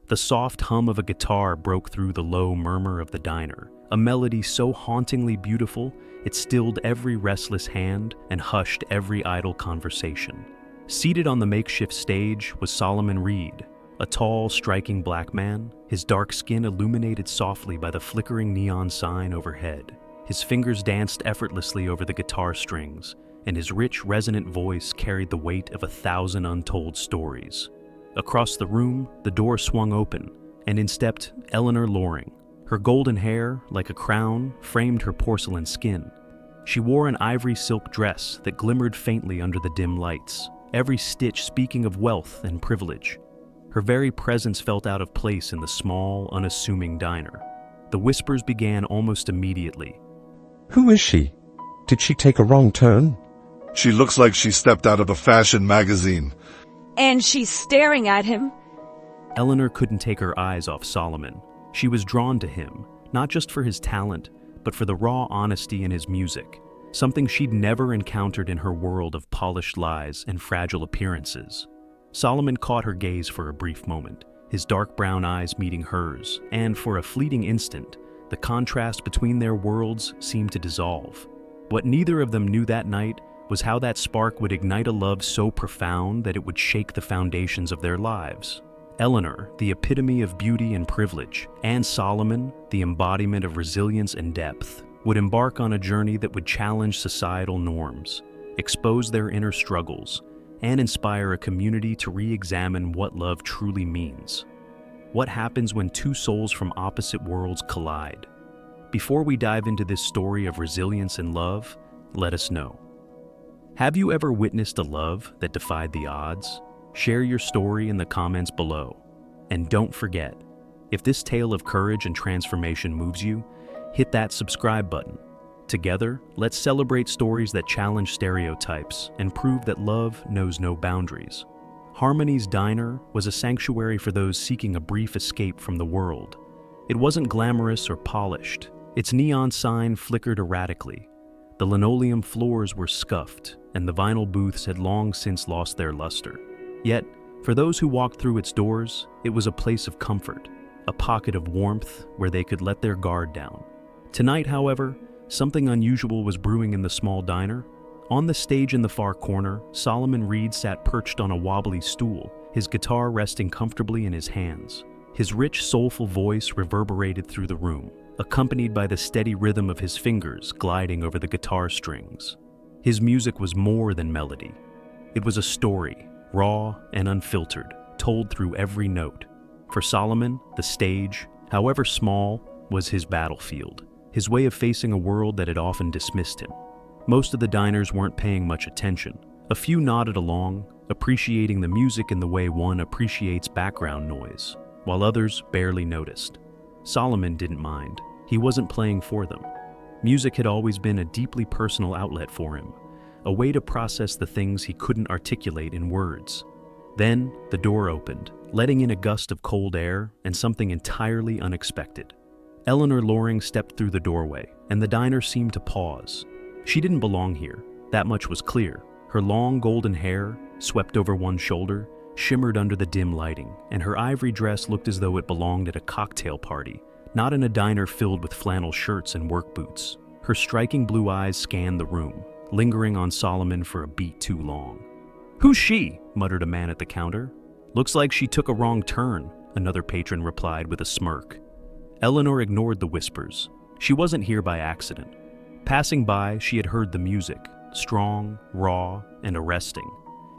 The soft hum of a guitar broke through the low murmur of the diner, a melody so hauntingly beautiful it stilled every restless hand and hushed every idle conversation. Seated on the makeshift stage was Solomon Reed, a tall, striking black man, his dark skin illuminated softly by the flickering neon sign overhead. His fingers danced effortlessly over the guitar strings, and his rich, resonant voice carried the weight of 1,000 untold stories. Across the room, the door swung open, and in stepped Eleanor Loring. Her golden hair, like a crown, framed her porcelain skin. She wore an ivory silk dress that glimmered faintly under the dim lights, every stitch speaking of wealth and privilege. Her very presence felt out of place in the small, unassuming diner. The whispers began almost immediately. Who is she? Did she take a wrong turn? She looks like she stepped out of a fashion magazine. And she's staring at him. Eleanor couldn't take her eyes off Solomon. She was drawn to him, not just for his talent, but for the raw honesty in his music, something she'd never encountered in her world of polished lies and fragile appearances. Solomon caught her gaze for a brief moment, his dark brown eyes meeting hers, and for a fleeting instant, the contrast between their worlds seemed to dissolve. What neither of them knew that night was how that spark would ignite a love so profound that it would shake the foundations of their lives. Eleanor, the epitome of beauty and privilege, and Solomon, the embodiment of resilience and depth, would embark on a journey that would challenge societal norms, expose their inner struggles, and inspire a community to re-examine what love truly means. What happens when two souls from opposite worlds collide? Before we dive into this story of resilience and love, let us know. Have you ever witnessed a love that defied the odds? Share your story in the comments below. And don't forget, if this tale of courage and transformation moves you, hit that subscribe button. Together, let's celebrate stories that challenge stereotypes and prove that love knows no boundaries. Harmony's Diner was a sanctuary for those seeking a brief escape from the world. It wasn't glamorous or polished. Its neon sign flickered erratically. The linoleum floors were scuffed, and the vinyl booths had long since lost their luster. Yet, for those who walked through its doors, it was a place of comfort, a pocket of warmth where they could let their guard down. Tonight, however, something unusual was brewing in the small diner. On the stage in the far corner, Solomon Reed sat perched on a wobbly stool, his guitar resting comfortably in his hands. His rich, soulful voice reverberated through the room, accompanied by the steady rhythm of his fingers gliding over the guitar strings. His music was more than melody. It was a story, raw and unfiltered, told through every note. For Solomon, the stage, however small, was his battlefield, his way of facing a world that had often dismissed him. Most of the diners weren't paying much attention. A few nodded along, appreciating the music in the way one appreciates background noise, while others barely noticed. Solomon didn't mind. He wasn't playing for them. Music had always been a deeply personal outlet for him, a way to process the things he couldn't articulate in words. Then, the door opened, letting in a gust of cold air and something entirely unexpected. Eleanor Loring stepped through the doorway, and the diner seemed to pause. She didn't belong here, that much was clear. Her long golden hair, swept over one shoulder, shimmered under the dim lighting, and her ivory dress looked as though it belonged at a cocktail party, not in a diner filled with flannel shirts and work boots. Her striking blue eyes scanned the room, lingering on Solomon for a beat too long. "Who's she?" muttered a man at the counter. "Looks like she took a wrong turn," another patron replied with a smirk. Eleanor ignored the whispers. She wasn't here by accident. Passing by, she had heard the music, strong, raw, and arresting,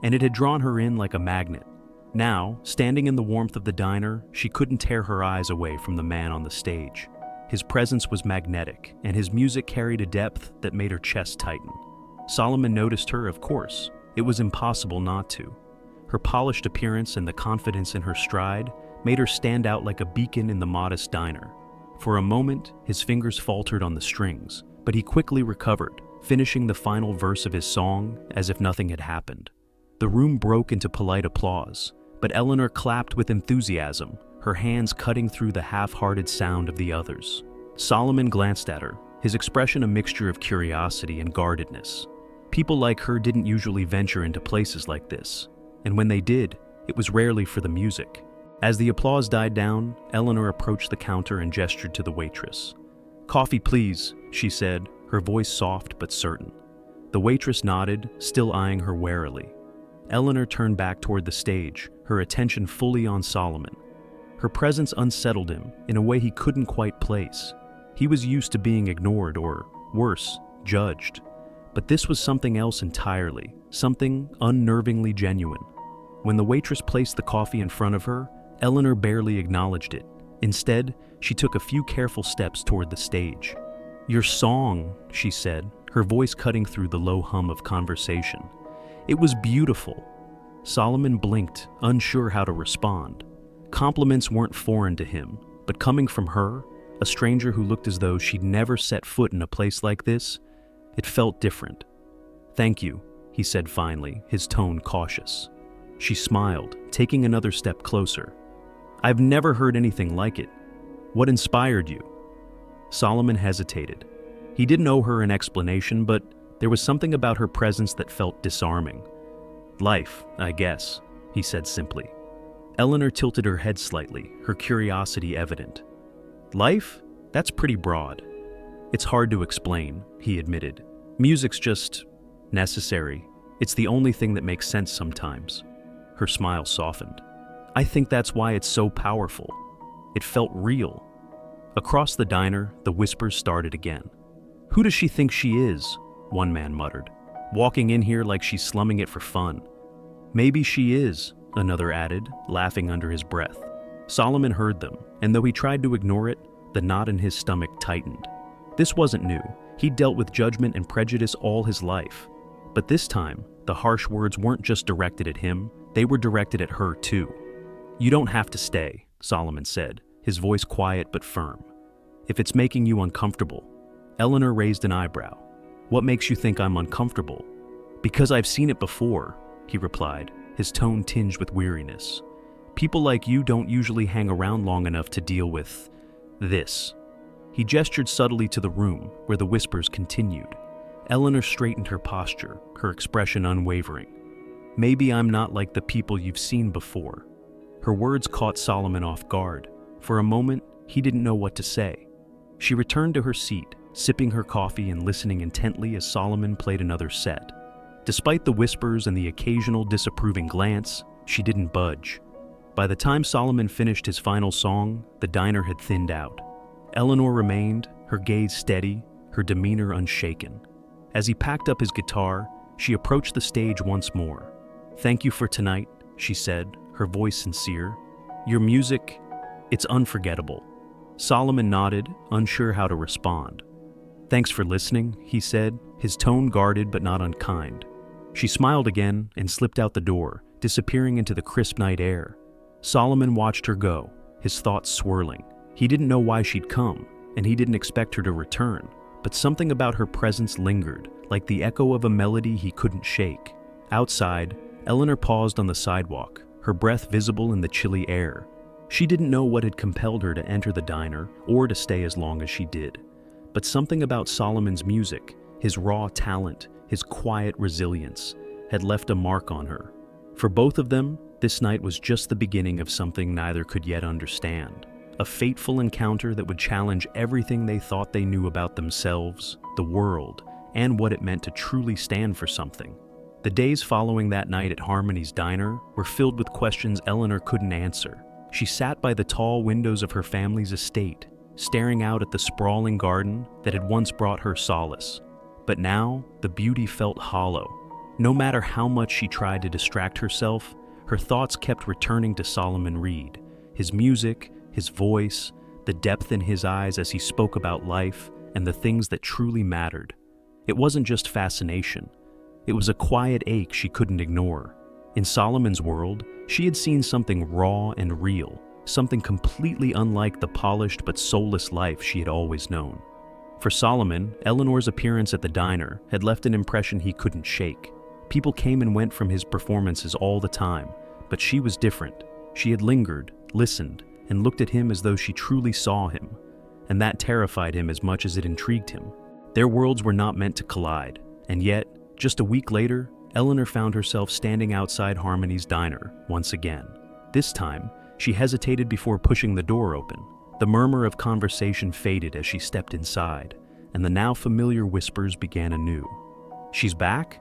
and it had drawn her in like a magnet. Now, standing in the warmth of the diner, she couldn't tear her eyes away from the man on the stage. His presence was magnetic, and his music carried a depth that made her chest tighten. Solomon noticed her, of course. It was impossible not to. Her polished appearance and the confidence in her stride made her stand out like a beacon in the modest diner. For a moment, his fingers faltered on the strings, but he quickly recovered, finishing the final verse of his song as if nothing had happened. The room broke into polite applause, but Eleanor clapped with enthusiasm, her hands cutting through the half-hearted sound of the others. Solomon glanced at her, his expression a mixture of curiosity and guardedness. People like her didn't usually venture into places like this, and when they did, it was rarely for the music. As the applause died down, Eleanor approached the counter and gestured to the waitress. "Coffee, please," she said, her voice soft but certain. The waitress nodded, still eyeing her warily. Eleanor turned back toward the stage, her attention fully on Solomon. Her presence unsettled him in a way he couldn't quite place. He was used to being ignored or, worse, judged. But this was something else entirely, something unnervingly genuine. When the waitress placed the coffee in front of her, Eleanor barely acknowledged it. Instead, she took a few careful steps toward the stage. "Your song," she said, her voice cutting through the low hum of conversation. "It was beautiful." Solomon blinked, unsure how to respond. Compliments weren't foreign to him, but coming from her, a stranger who looked as though she'd never set foot in a place like this, it felt different. "Thank you," he said finally, his tone cautious. She smiled, taking another step closer. "I've never heard anything like it. What inspired you?" Solomon hesitated. He didn't owe her an explanation, but there was something about her presence that felt disarming. "Life, I guess," he said simply. Eleanor tilted her head slightly, her curiosity evident. "Life? That's pretty broad." "It's hard to explain," he admitted. "Music's just necessary. It's the only thing that makes sense sometimes." Her smile softened. "I think that's why it's so powerful. It felt real." Across the diner, the whispers started again. "Who does she think she is?" one man muttered. "Walking in here like she's slumming it for fun." "Maybe she is," another added, laughing under his breath. Solomon heard them, and though he tried to ignore it, the knot in his stomach tightened. This wasn't new. He'd dealt with judgment and prejudice all his life. But this time, the harsh words weren't just directed at him, they were directed at her too. "You don't have to stay," Solomon said, his voice quiet but firm. "If it's making you uncomfortable." Eleanor raised an eyebrow. "What makes you think I'm uncomfortable?" "Because I've seen it before," he replied, his tone tinged with weariness. "People like you don't usually hang around long enough to deal with this." He gestured subtly to the room, where the whispers continued. Eleanor straightened her posture, her expression unwavering. "Maybe I'm not like the people you've seen before." Her words caught Solomon off guard. For a moment, he didn't know what to say. She returned to her seat, sipping her coffee and listening intently as Solomon played another set. Despite the whispers and the occasional disapproving glance, she didn't budge. By the time Solomon finished his final song, the diner had thinned out. Eleanor remained, her gaze steady, her demeanor unshaken. As he packed up his guitar, she approached the stage once more. "Thank you for tonight," she said, her voice sincere. "Your music, it's unforgettable." Solomon nodded, unsure how to respond. "Thanks for listening," he said, his tone guarded but not unkind. She smiled again and slipped out the door, disappearing into the crisp night air. Solomon watched her go, his thoughts swirling. He didn't know why she'd come, and he didn't expect her to return, but something about her presence lingered, like the echo of a melody he couldn't shake. Outside, Eleanor paused on the sidewalk, her breath visible in the chilly air. She didn't know what had compelled her to enter the diner or to stay as long as she did. But something about Solomon's music, his raw talent, his quiet resilience, had left a mark on her. For both of them, this night was just the beginning of something neither could yet understand. A fateful encounter that would challenge everything they thought they knew about themselves, the world, and what it meant to truly stand for something. The days following that night at Harmony's diner were filled with questions Eleanor couldn't answer. She sat by the tall windows of her family's estate, staring out at the sprawling garden that had once brought her solace. But now, the beauty felt hollow. No matter how much she tried to distract herself, her thoughts kept returning to Solomon Reed, his music, his voice, the depth in his eyes as he spoke about life and the things that truly mattered. It wasn't just fascination. It was a quiet ache she couldn't ignore. In Solomon's world, she had seen something raw and real, something completely unlike the polished but soulless life she had always known. For Solomon, Eleanor's appearance at the diner had left an impression he couldn't shake. People came and went from his performances all the time, but she was different. She had lingered, listened, and looked at him as though she truly saw him, and that terrified him as much as it intrigued him. Their worlds were not meant to collide, and yet, just a week later, Eleanor found herself standing outside Harmony's diner once again. This time, She hesitated before pushing the door open. The murmur of conversation faded as she stepped inside, and the now familiar whispers began anew. "She's back?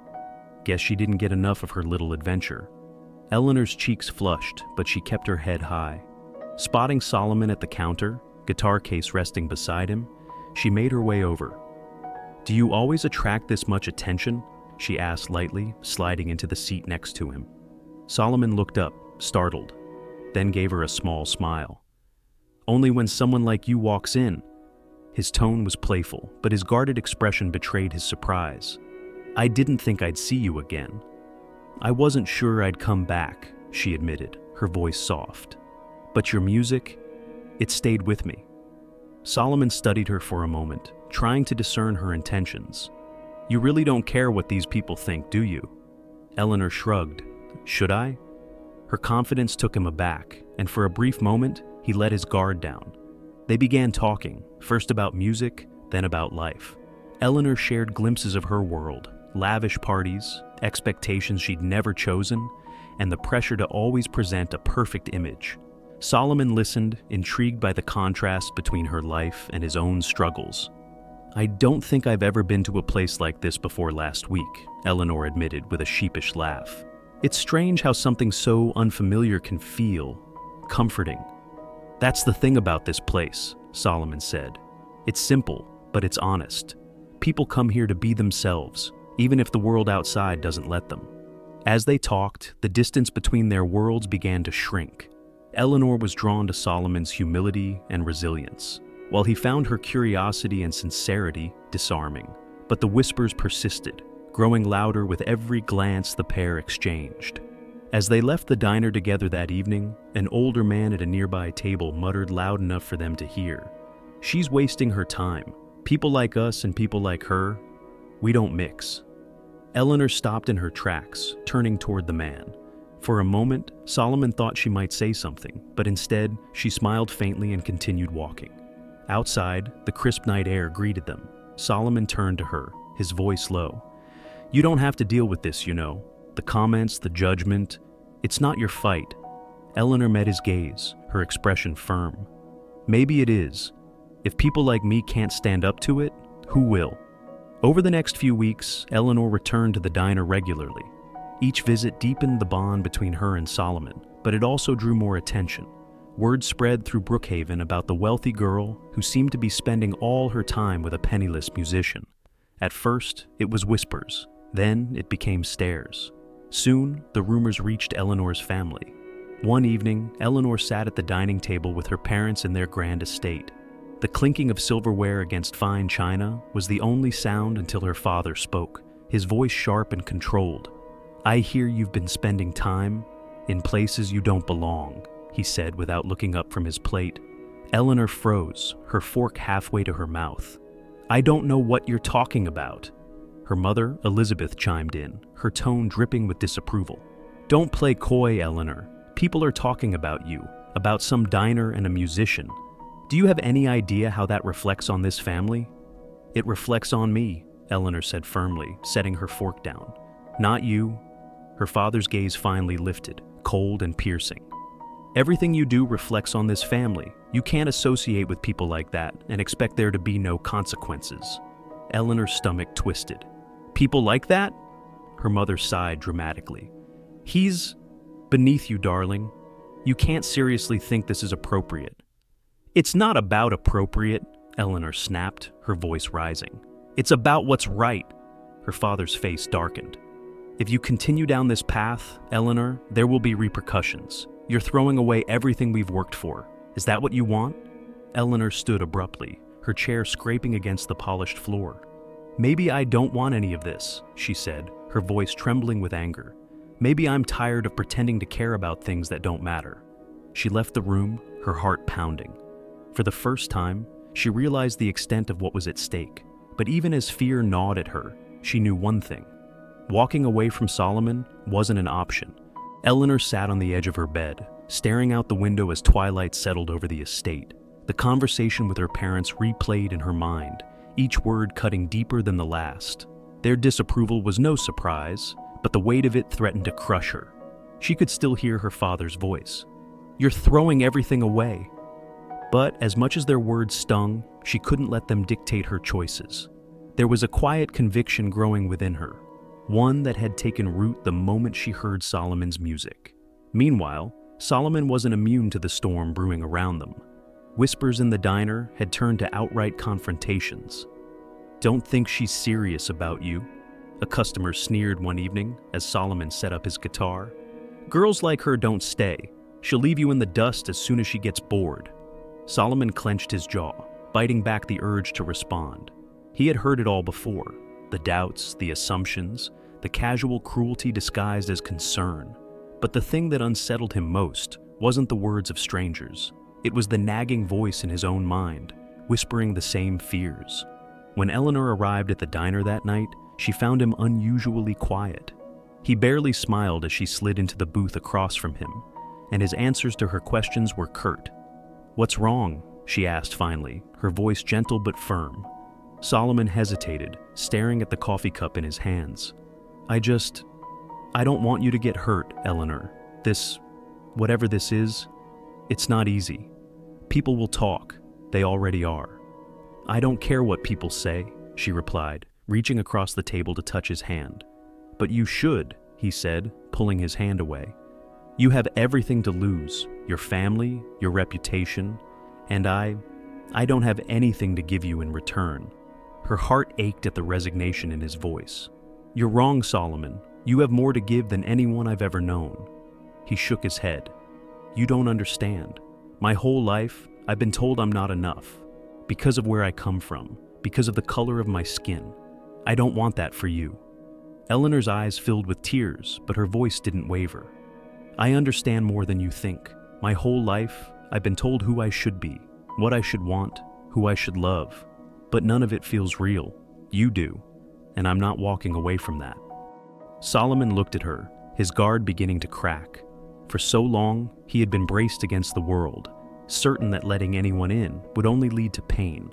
Guess she didn't get enough of her little adventure." Eleanor's cheeks flushed, but she kept her head high. Spotting Solomon at the counter, guitar case resting beside him, she made her way over. "Do you always attract this much attention?" she asked lightly, sliding into the seat next to him. Solomon looked up, startled, then gave her a small smile. "Only when someone like you walks in." His tone was playful, but his guarded expression betrayed his surprise. "I didn't think I'd see you again." "I wasn't sure I'd come back," she admitted, her voice soft. "But your music, it stayed with me." Solomon studied her for a moment, trying to discern her intentions. "You really don't care what these people think, do you?" Eleanor shrugged. "Should I?" Her confidence took him aback, and for a brief moment, he let his guard down. They began talking, first about music, then about life. Eleanor shared glimpses of her world, lavish parties, expectations she'd never chosen, and the pressure to always present a perfect image. Solomon listened, intrigued by the contrast between her life and his own struggles. "I don't think I've ever been to a place like this before last week," Eleanor admitted with a sheepish laugh. "It's strange how something so unfamiliar can feel comforting." "That's the thing about this place," Solomon said. "It's simple, but it's honest. People come here to be themselves, even if the world outside doesn't let them." As they talked, the distance between their worlds began to shrink. Eleanor was drawn to Solomon's humility and resilience, while he found her curiosity and sincerity disarming. But the whispers persisted, growing louder with every glance the pair exchanged. As they left the diner together that evening, an older man at a nearby table muttered loud enough for them to hear, "She's wasting her time. People like us and people like her, we don't mix." Eleanor stopped in her tracks, turning toward the man. For a moment, Solomon thought she might say something, but instead, she smiled faintly and continued walking. Outside, the crisp night air greeted them. Solomon turned to her, his voice low. "You don't have to deal with this, you know. The comments, the judgment, it's not your fight." Eleanor met his gaze, her expression firm. "Maybe it is. If people like me can't stand up to it, who will?" Over the next few weeks, Eleanor returned to the diner regularly. Each visit deepened the bond between her and Solomon, but it also drew more attention. Word spread through Brookhaven about the wealthy girl who seemed to be spending all her time with a penniless musician. At first, it was whispers. Then it became stares. Soon, the rumors reached Eleanor's family. One evening, Eleanor sat at the dining table with her parents in their grand estate. The clinking of silverware against fine china was the only sound until her father spoke, his voice sharp and controlled. "I hear you've been spending time in places you don't belong," he said without looking up from his plate. Eleanor froze, her fork halfway to her mouth. "I don't know what you're talking about." Her mother, Elizabeth, chimed in, her tone dripping with disapproval. "Don't play coy, Eleanor. People are talking about you, about some diner and a musician. Do you have any idea how that reflects on this family?" "It reflects on me," Eleanor said firmly, setting her fork down. "Not you." Her father's gaze finally lifted, cold and piercing. "Everything you do reflects on this family. You can't associate with people like that and expect there to be no consequences." Eleanor's stomach twisted. "People like that?" Her mother sighed dramatically. "He's beneath you, darling. You can't seriously think this is appropriate." "It's not about appropriate," Eleanor snapped, her voice rising. "It's about what's right." Her father's face darkened. "If you continue down this path, Eleanor, there will be repercussions. You're throwing away everything we've worked for. Is that what you want?" Eleanor stood abruptly, her chair scraping against the polished floor. "Maybe I don't want any of this," she said, her voice trembling with anger. "Maybe I'm tired of pretending to care about things that don't matter." She left the room, her heart pounding. For the first time, she realized the extent of what was at stake. But even as fear gnawed at her, she knew one thing. Walking away from Solomon wasn't an option. Eleanor sat on the edge of her bed, staring out the window as twilight settled over the estate. The conversation with her parents replayed in her mind, each word cutting deeper than the last. Their disapproval was no surprise, but the weight of it threatened to crush her. She could still hear her father's voice. You're throwing everything away." But as much as their words stung, she couldn't let them dictate her choices. There was a quiet conviction growing within her, one that had taken root the moment she heard Solomon's music. Meanwhile, Solomon wasn't immune to the storm brewing around them. Whispers in the diner had turned to outright confrontations. "Don't think she's serious about you," a customer sneered one evening as Solomon set up his guitar. "Girls like her don't stay. She'll leave you in the dust as soon as she gets bored." Solomon clenched his jaw, biting back the urge to respond. He had heard it all before: the doubts, the assumptions, the casual cruelty disguised as concern. But the thing that unsettled him most wasn't the words of strangers. It was the nagging voice in his own mind, whispering the same fears. When Eleanor arrived at the diner that night, she found him unusually quiet. He barely smiled as she slid into the booth across from him, and his answers to her questions were curt. "What's wrong?" she asked finally, her voice gentle but firm. Solomon hesitated, staring at the coffee cup in his hands. I don't want you to get hurt, Eleanor. Whatever this is, it's not easy. People will talk. They already are." "I don't care what people say," she replied, reaching across the table to touch his hand. "But you should," he said, pulling his hand away. "You have everything to lose, your family, your reputation, and I don't have anything to give you in return." Her heart ached at the resignation in his voice. "You're wrong, Solomon. You have more to give than anyone I've ever known." He shook his head. "You don't understand. My whole life, I've been told I'm not enough. Because of where I come from, because of the color of my skin. I don't want that for you." Eleanor's eyes filled with tears, but her voice didn't waver. "I understand more than you think. My whole life, I've been told who I should be, what I should want, who I should love. But none of it feels real. You do. And I'm not walking away from that." Solomon looked at her, his guard beginning to crack. For so long, he had been braced against the world, certain that letting anyone in would only lead to pain.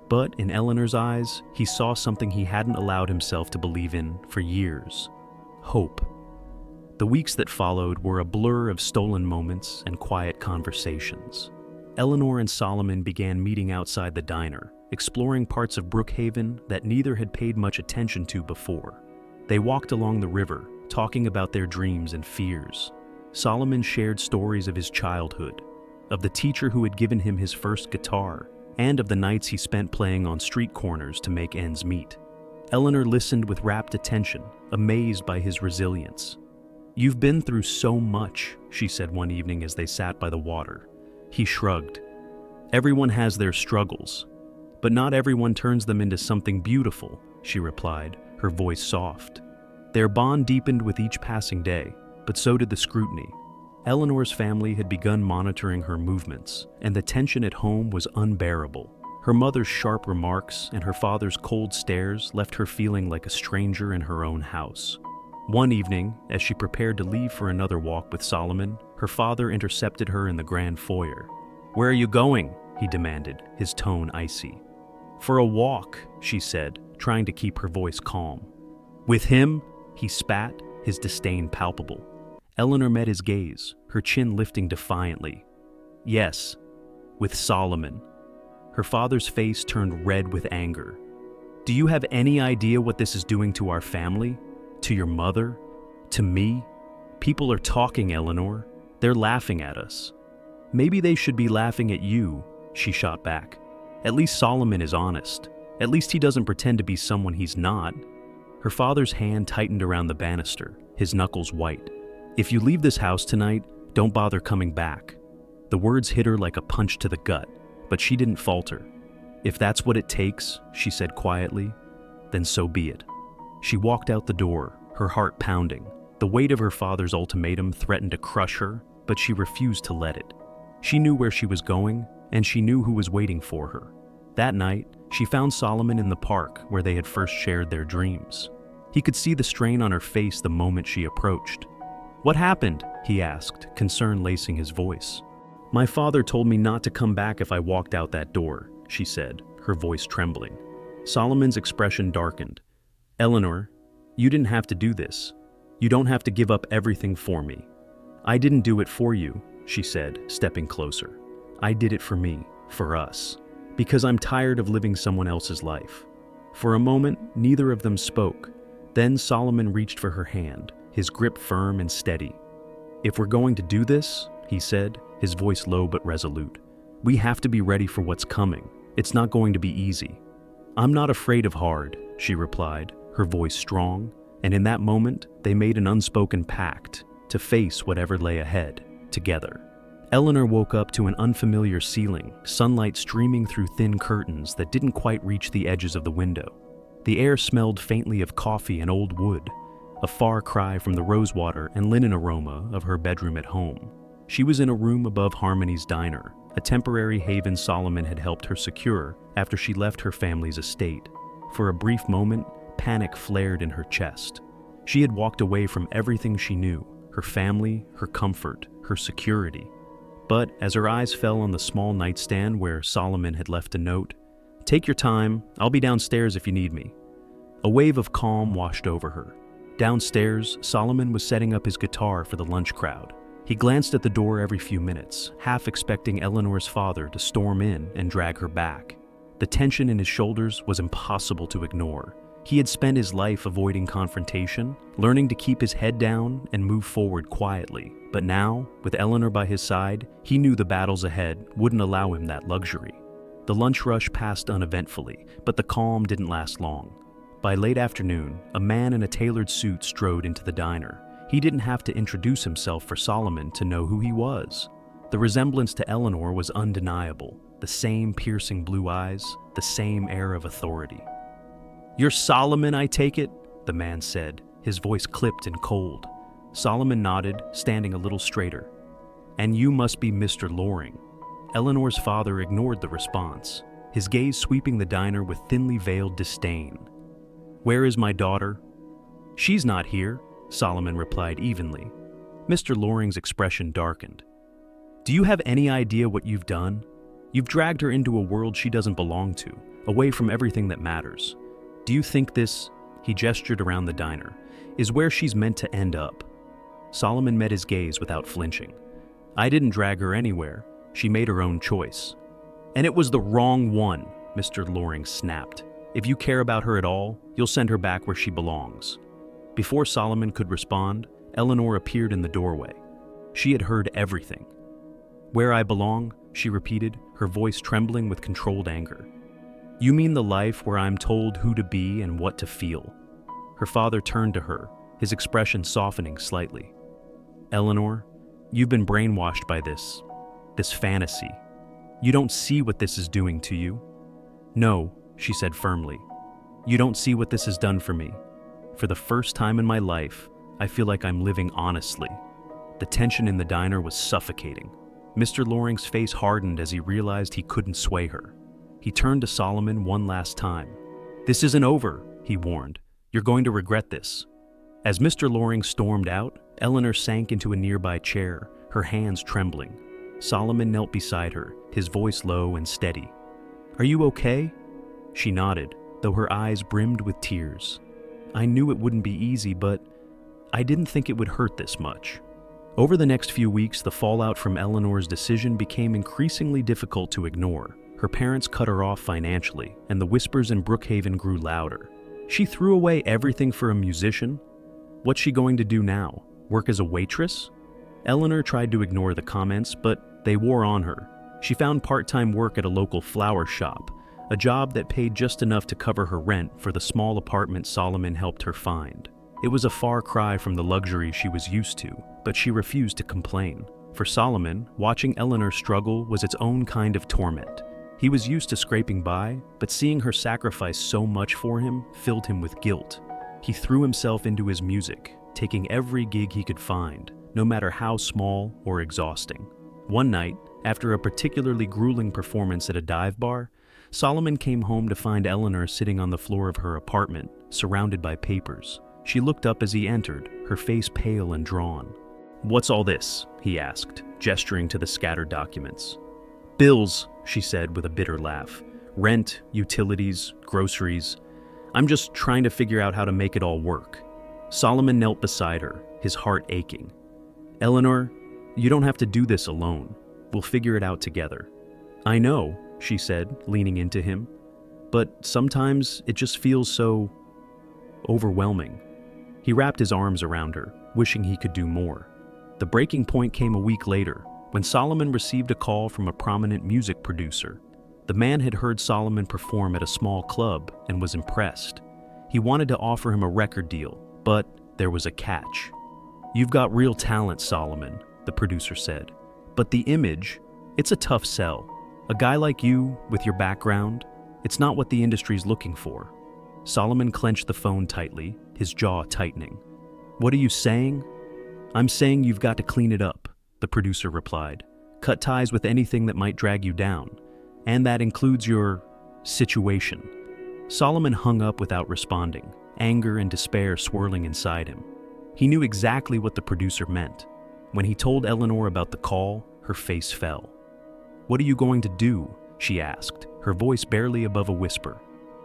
But in Eleanor's eyes, he saw something he hadn't allowed himself to believe in for years: hope. The weeks that followed were a blur of stolen moments and quiet conversations. Eleanor and Solomon began meeting outside the diner, exploring parts of Brookhaven that neither had paid much attention to before. They walked along the river, talking about their dreams and fears. Solomon shared stories of his childhood, of the teacher who had given him his first guitar, and of the nights he spent playing on street corners to make ends meet. Eleanor listened with rapt attention, amazed by his resilience. "You've been through so much," she said one evening as they sat by the water. He shrugged. "Everyone has their struggles, but not everyone turns them into something beautiful," she replied, her voice soft. Their bond deepened with each passing day, but so did the scrutiny. Eleanor's family had begun monitoring her movements, and the tension at home was unbearable. Her mother's sharp remarks and her father's cold stares left her feeling like a stranger in her own house. One evening, as she prepared to leave for another walk with Solomon, her father intercepted her in the grand foyer. "Where are you going?" he demanded, his tone icy. "For a walk," she said, trying to keep her voice calm. "With him?" he spat, his disdain palpable. Eleanor met his gaze, her chin lifting defiantly. "Yes, with Solomon." Her father's face turned red with anger. "Do you have any idea what this is doing to our family? To your mother? To me? People are talking, Eleanor. They're laughing at us." "Maybe they should be laughing at you," she shot back. "At least Solomon is honest. At least he doesn't pretend to be someone he's not." Her father's hand tightened around the banister, his knuckles white. "If you leave this house tonight, don't bother coming back." The words hit her like a punch to the gut, but she didn't falter. "If that's what it takes," she said quietly, "then so be it." She walked out the door, her heart pounding. The weight of her father's ultimatum threatened to crush her, but she refused to let it. She knew where she was going, and she knew who was waiting for her. That night, she found Solomon in the park where they had first shared their dreams. He could see the strain on her face the moment she approached. "What happened?" he asked, concern lacing his voice. "My father told me not to come back if I walked out that door," she said, her voice trembling. Solomon's expression darkened. "Eleanor, you didn't have to do this. You don't have to give up everything for me. I didn't do it for you. she said, stepping closer. I did it for me, for us, because I'm tired of living someone else's life. For a moment, neither of them spoke. Then Solomon reached for her hand, his grip firm and steady. If we're going to do this, he said, his voice low but resolute, we have to be ready for what's coming. It's not going to be easy. I'm not afraid of hard, she replied, her voice strong, and in that moment, they made an unspoken pact to face whatever lay ahead, together. Eleanor woke up to an unfamiliar ceiling, sunlight streaming through thin curtains that didn't quite reach the edges of the window. The air smelled faintly of coffee and old wood, a far cry from the rosewater and linen aroma of her bedroom at home. She was in a room above Harmony's diner, a temporary haven Solomon had helped her secure after she left her family's estate. For a brief moment, panic flared in her chest. She had walked away from everything she knew, her family, her comfort, her security. But as her eyes fell on the small nightstand where Solomon had left a note, "Take your time, I'll be downstairs if you need me." A wave of calm washed over her. Downstairs, Solomon was setting up his guitar for the lunch crowd. He glanced at the door every few minutes, half expecting Eleanor's father to storm in and drag her back. The tension in his shoulders was impossible to ignore. He had spent his life avoiding confrontation, learning to keep his head down and move forward quietly. But now, with Eleanor by his side, he knew the battles ahead wouldn't allow him that luxury. The lunch rush passed uneventfully, but the calm didn't last long. By late afternoon, a man in a tailored suit strode into the diner. He didn't have to introduce himself for Solomon to know who he was. The resemblance to Eleanor was undeniable. The same piercing blue eyes, the same air of authority. "You're Solomon, I take it?" the man said, his voice clipped and cold. Solomon nodded, standing a little straighter. "And you must be Mr. Loring." Eleanor's father ignored the response, his gaze sweeping the diner with thinly veiled disdain. "Where is my daughter?" "She's not here," Solomon replied evenly. Mr. Loring's expression darkened. "Do you have any idea what you've done? You've dragged her into a world she doesn't belong to, away from everything that matters. Do you think this," he gestured around the diner, "is where she's meant to end up?" Solomon met his gaze without flinching. "I didn't drag her anywhere. She made her own choice." "And it was the wrong one," Mr. Loring snapped. "If you care about her at all, you'll send her back where she belongs." Before Solomon could respond, Eleanor appeared in the doorway. She had heard everything. "Where I belong?" she repeated, her voice trembling with controlled anger. "You mean the life where I'm told who to be and what to feel?" Her father turned to her, his expression softening slightly. "Eleanor, you've been brainwashed by this fantasy. You don't see what this is doing to you." "No," she said firmly. "You don't see what this has done for me. For the first time in my life, I feel like I'm living honestly." The tension in the diner was suffocating. Mr. Loring's face hardened as he realized he couldn't sway her. He turned to Solomon one last time. "This isn't over," he warned. "You're going to regret this." As Mr. Loring stormed out, Eleanor sank into a nearby chair, her hands trembling. Solomon knelt beside her, his voice low and steady. "Are you okay?" She nodded, though her eyes brimmed with tears. "I knew it wouldn't be easy, but I didn't think it would hurt this much." Over the next few weeks, the fallout from Eleanor's decision became increasingly difficult to ignore. Her parents cut her off financially, and the whispers in Brookhaven grew louder. She threw away everything for a musician? What's she going to do now? Work as a waitress? Eleanor tried to ignore the comments, but they wore on her. She found part-time work at a local flower shop, a job that paid just enough to cover her rent for the small apartment Solomon helped her find. It was a far cry from the luxury she was used to, but she refused to complain. For Solomon, watching Eleanor struggle was its own kind of torment. He was used to scraping by, but seeing her sacrifice so much for him filled him with guilt. He threw himself into his music, taking every gig he could find, no matter how small or exhausting. One night, after a particularly grueling performance at a dive bar, Solomon came home to find Eleanor sitting on the floor of her apartment, surrounded by papers. She looked up as he entered, her face pale and drawn. "What's all this?" he asked, gesturing to the scattered documents. "Bills," she said with a bitter laugh. "Rent, utilities, groceries. I'm just trying to figure out how to make it all work." Solomon knelt beside her, his heart aching. "Eleanor, You don't have to do this alone. We'll figure it out together. I know, she said, leaning into him, but sometimes it just feels so overwhelming. He wrapped his arms around her, wishing he could do more. The breaking point came a week later, when Solomon received a call from a prominent music producer. The man had heard Solomon perform at a small club and was impressed. He wanted to offer him a record deal, but there was a catch. "You've got real talent, Solomon," the producer said. "But the image, it's a tough sell. A guy like you, with your background, it's not what the industry's looking for." Solomon clenched the phone tightly, his jaw tightening. "What are you saying?" "I'm saying you've got to clean it up," the producer replied. "Cut ties with anything that might drag you down. And that includes your situation." Solomon hung up without responding, anger and despair swirling inside him. He knew exactly what the producer meant. When he told Eleanor about the call, her face fell. "What are you going to do?" she asked, her voice barely above a whisper.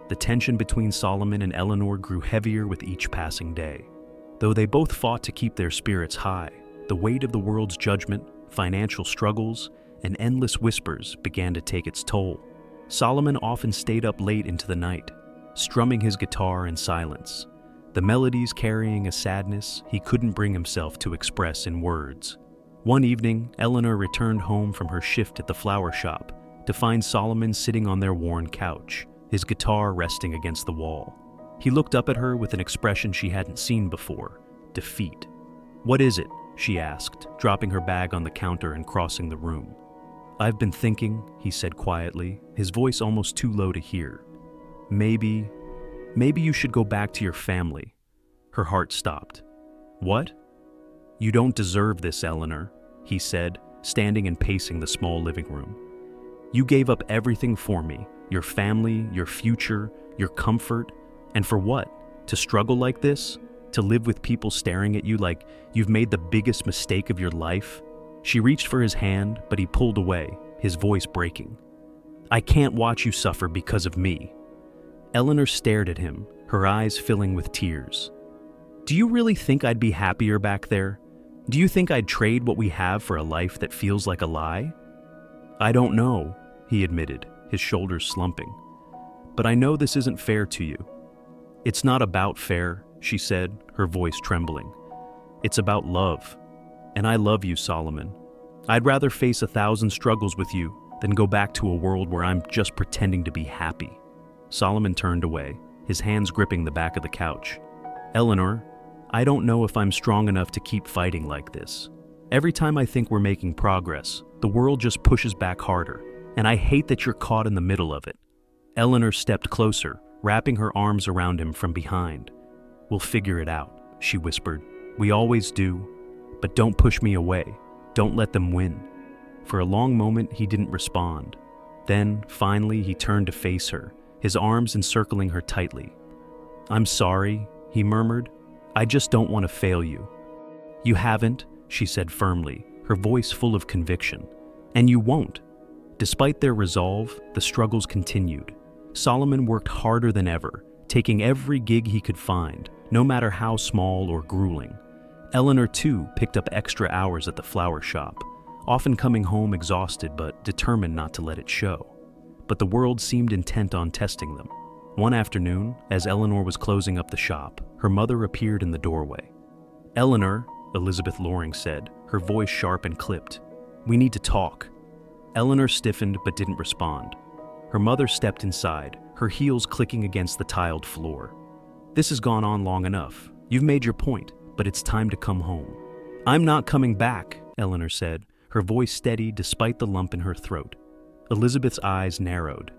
The tension between Solomon and Eleanor grew heavier with each passing day. Though they both fought to keep their spirits high, the weight of the world's judgment, financial struggles, and endless whispers began to take its toll. Solomon often stayed up late into the night, strumming his guitar in silence, the melodies carrying a sadness he couldn't bring himself to express in words. One evening, Eleanor returned home from her shift at the flower shop to find Solomon sitting on their worn couch, his guitar resting against the wall. He looked up at her with an expression she hadn't seen before, defeat. "What is it?" she asked, dropping her bag on the counter and crossing the room. "I've been thinking," he said quietly, his voice almost too low to hear. Maybe you should go back to your family." Her heart stopped. "What?" "You don't deserve this, Eleanor," he said, standing and pacing the small living room. "You gave up everything for me, your family, your future, your comfort, and for what? To struggle like this? To live with people staring at you like you've made the biggest mistake of your life?" She reached for his hand, but he pulled away, his voice breaking. "I can't watch you suffer because of me." Eleanor stared at him, her eyes filling with tears. "Do you really think I'd be happier back there? Do you think I'd trade what we have for a life that feels like a lie?" "I don't know," he admitted, his shoulders slumping. "But I know this isn't fair to you." "It's not about fair," she said, her voice trembling. "It's about love. And I love you, Solomon. I'd rather face 1,000 struggles with you than go back to a world where I'm just pretending to be happy." Solomon turned away, his hands gripping the back of the couch. "Eleanor, I don't know if I'm strong enough to keep fighting like this. Every time I think we're making progress, the world just pushes back harder, and I hate that you're caught in the middle of it." Eleanor stepped closer, wrapping her arms around him from behind. "We'll figure it out," she whispered. "We always do. But don't push me away. Don't let them win." For a long moment, he didn't respond. Then, finally, he turned to face her, his arms encircling her tightly. "I'm sorry," he murmured. "I just don't want to fail you." "You haven't," she said firmly, her voice full of conviction. "And you won't." Despite their resolve, the struggles continued. Solomon worked harder than ever, taking every gig he could find, no matter how small or grueling. Eleanor, too, picked up extra hours at the flower shop, often coming home exhausted but determined not to let it show. But the world seemed intent on testing them. One afternoon, as Eleanor was closing up the shop, her mother appeared in the doorway. "Eleanor," Elizabeth Loring said, her voice sharp and clipped, "we need to talk." Eleanor stiffened but didn't respond. Her mother stepped inside, her heels clicking against the tiled floor. "This has gone on long enough. You've made your point, but it's time to come home." "I'm not coming back," Eleanor said, her voice steady despite the lump in her throat. Elizabeth's eyes narrowed.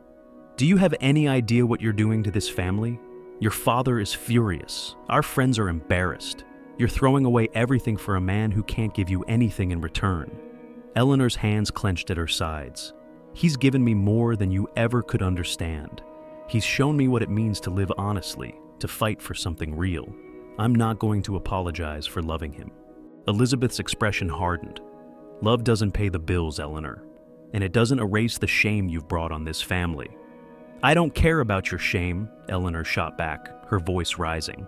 "Do you have any idea what you're doing to this family? Your father is furious. Our friends are embarrassed. You're throwing away everything for a man who can't give you anything in return." Eleanor's hands clenched at her sides. "He's given me more than you ever could understand. He's shown me what it means to live honestly, to fight for something real. I'm not going to apologize for loving him." Elizabeth's expression hardened. "Love doesn't pay the bills, Eleanor, and it doesn't erase the shame you've brought on this family." "I don't care about your shame," Eleanor shot back, her voice rising.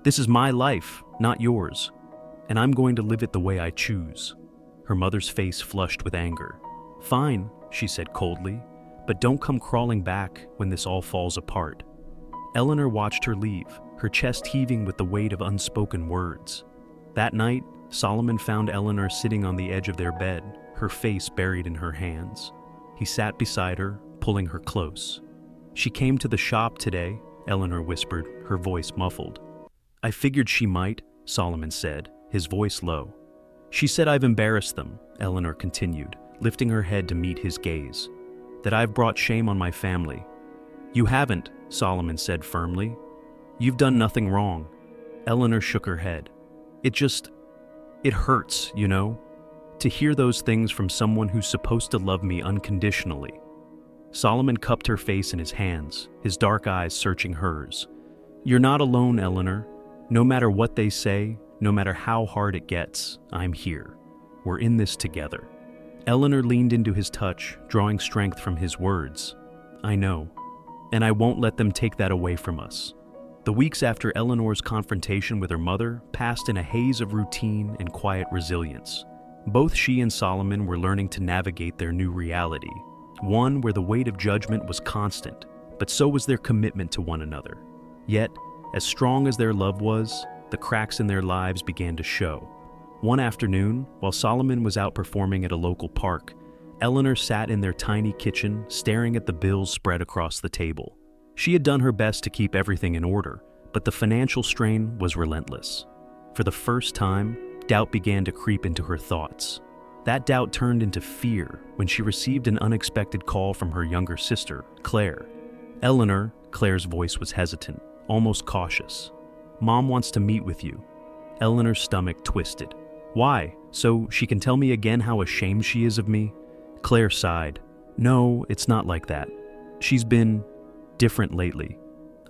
"This is my life, not yours, and I'm going to live it the way I choose." her mother's face flushed with anger. "Fine," she said coldly, "but don't come crawling back when this all falls apart." Eleanor watched her leave, her chest heaving with the weight of unspoken words. That night, Solomon found Eleanor sitting on the edge of their bed, her face buried in her hands. He sat beside her, pulling her close. "She came to the shop today," Eleanor whispered, her voice muffled. "I figured she might," Solomon said, his voice low. "She said I've embarrassed them," Eleanor continued, lifting her head to meet his gaze. "That I've brought shame on my family." "You haven't," Solomon said firmly. "You've done nothing wrong." Eleanor shook her head. It hurts, you know, to hear those things from someone who's supposed to love me unconditionally." Solomon cupped her face in his hands, his dark eyes searching hers. "You're not alone, Eleanor. No matter what they say, no matter how hard it gets, I'm here. We're in this together." Eleanor leaned into his touch, drawing strength from his words. "I know, and I won't let them take that away from us." The weeks after Eleanor's confrontation with her mother passed in a haze of routine and quiet resilience. Both she and Solomon were learning to navigate their new reality, one where the weight of judgment was constant, but so was their commitment to one another. Yet, as strong as their love was, the cracks in their lives began to show. One afternoon, while Solomon was out performing at a local park, Eleanor sat in their tiny kitchen, staring at the bills spread across the table. She had done her best to keep everything in order, but the financial strain was relentless. For the first time, doubt began to creep into her thoughts. That doubt turned into fear when she received an unexpected call from her younger sister, Claire. "Eleanor," Claire's voice was hesitant, almost cautious. "Mom wants to meet with you." Eleanor's stomach twisted. "Why? So she can tell me again how ashamed she is of me?" Claire sighed. "No, it's not like that. She's been different lately.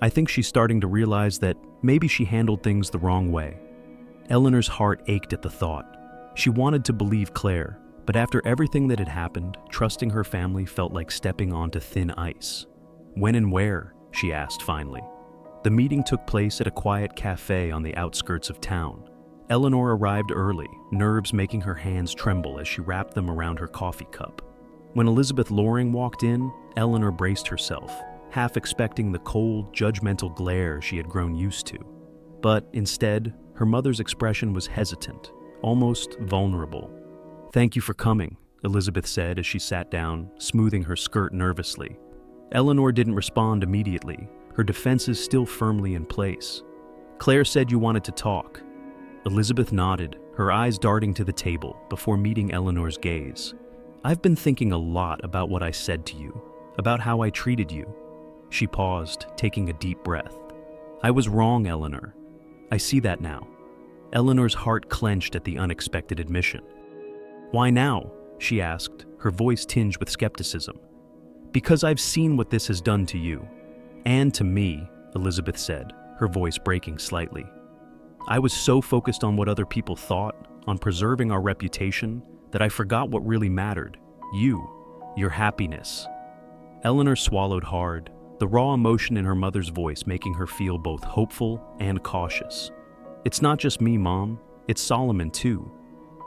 I think she's starting to realize that maybe she handled things the wrong way." Eleanor's heart ached at the thought. She wanted to believe Claire, but after everything that had happened, trusting her family felt like stepping onto thin ice. "When and where?" she asked finally. The meeting took place at a quiet cafe on the outskirts of town. Eleanor arrived early, nerves making her hands tremble as she wrapped them around her coffee cup. When Elizabeth Loring walked in, Eleanor braced herself, half expecting the cold, judgmental glare she had grown used to. But instead, her mother's expression was hesitant, almost vulnerable. "Thank you for coming," Elizabeth said as she sat down, smoothing her skirt nervously. Eleanor didn't respond immediately, her defenses still firmly in place. "Claire said you wanted to talk." Elizabeth nodded, her eyes darting to the table before meeting Eleanor's gaze. "I've been thinking a lot about what I said to you, about how I treated you." She paused, taking a deep breath. "I was wrong, Eleanor. I see that now." Eleanor's heart clenched at the unexpected admission. "Why now?" she asked, her voice tinged with skepticism. "Because I've seen what this has done to you. And to me," Elizabeth said, her voice breaking slightly. "I was so focused on what other people thought, on preserving our reputation, that I forgot what really mattered. You, your happiness." Eleanor swallowed hard, the raw emotion in her mother's voice making her feel both hopeful and cautious. "It's not just me, Mom. It's Solomon, too.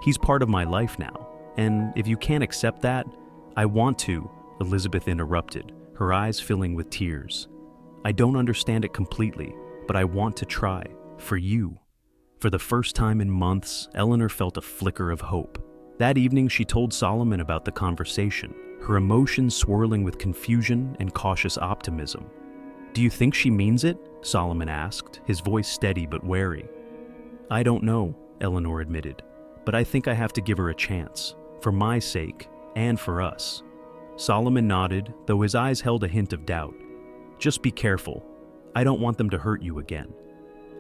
He's part of my life now. And if you can't accept that, I want to," Elizabeth interrupted, her eyes filling with tears. "I don't understand it completely, but I want to try. For you." For the first time in months, Eleanor felt a flicker of hope. That evening, she told Solomon about the conversation, her emotions swirling with confusion and cautious optimism. "Do you think she means it?" Solomon asked, his voice steady but wary. "I don't know," Eleanor admitted, "but I think I have to give her a chance, for my sake and for us." Solomon nodded, though his eyes held a hint of doubt. "Just be careful. I don't want them to hurt you again."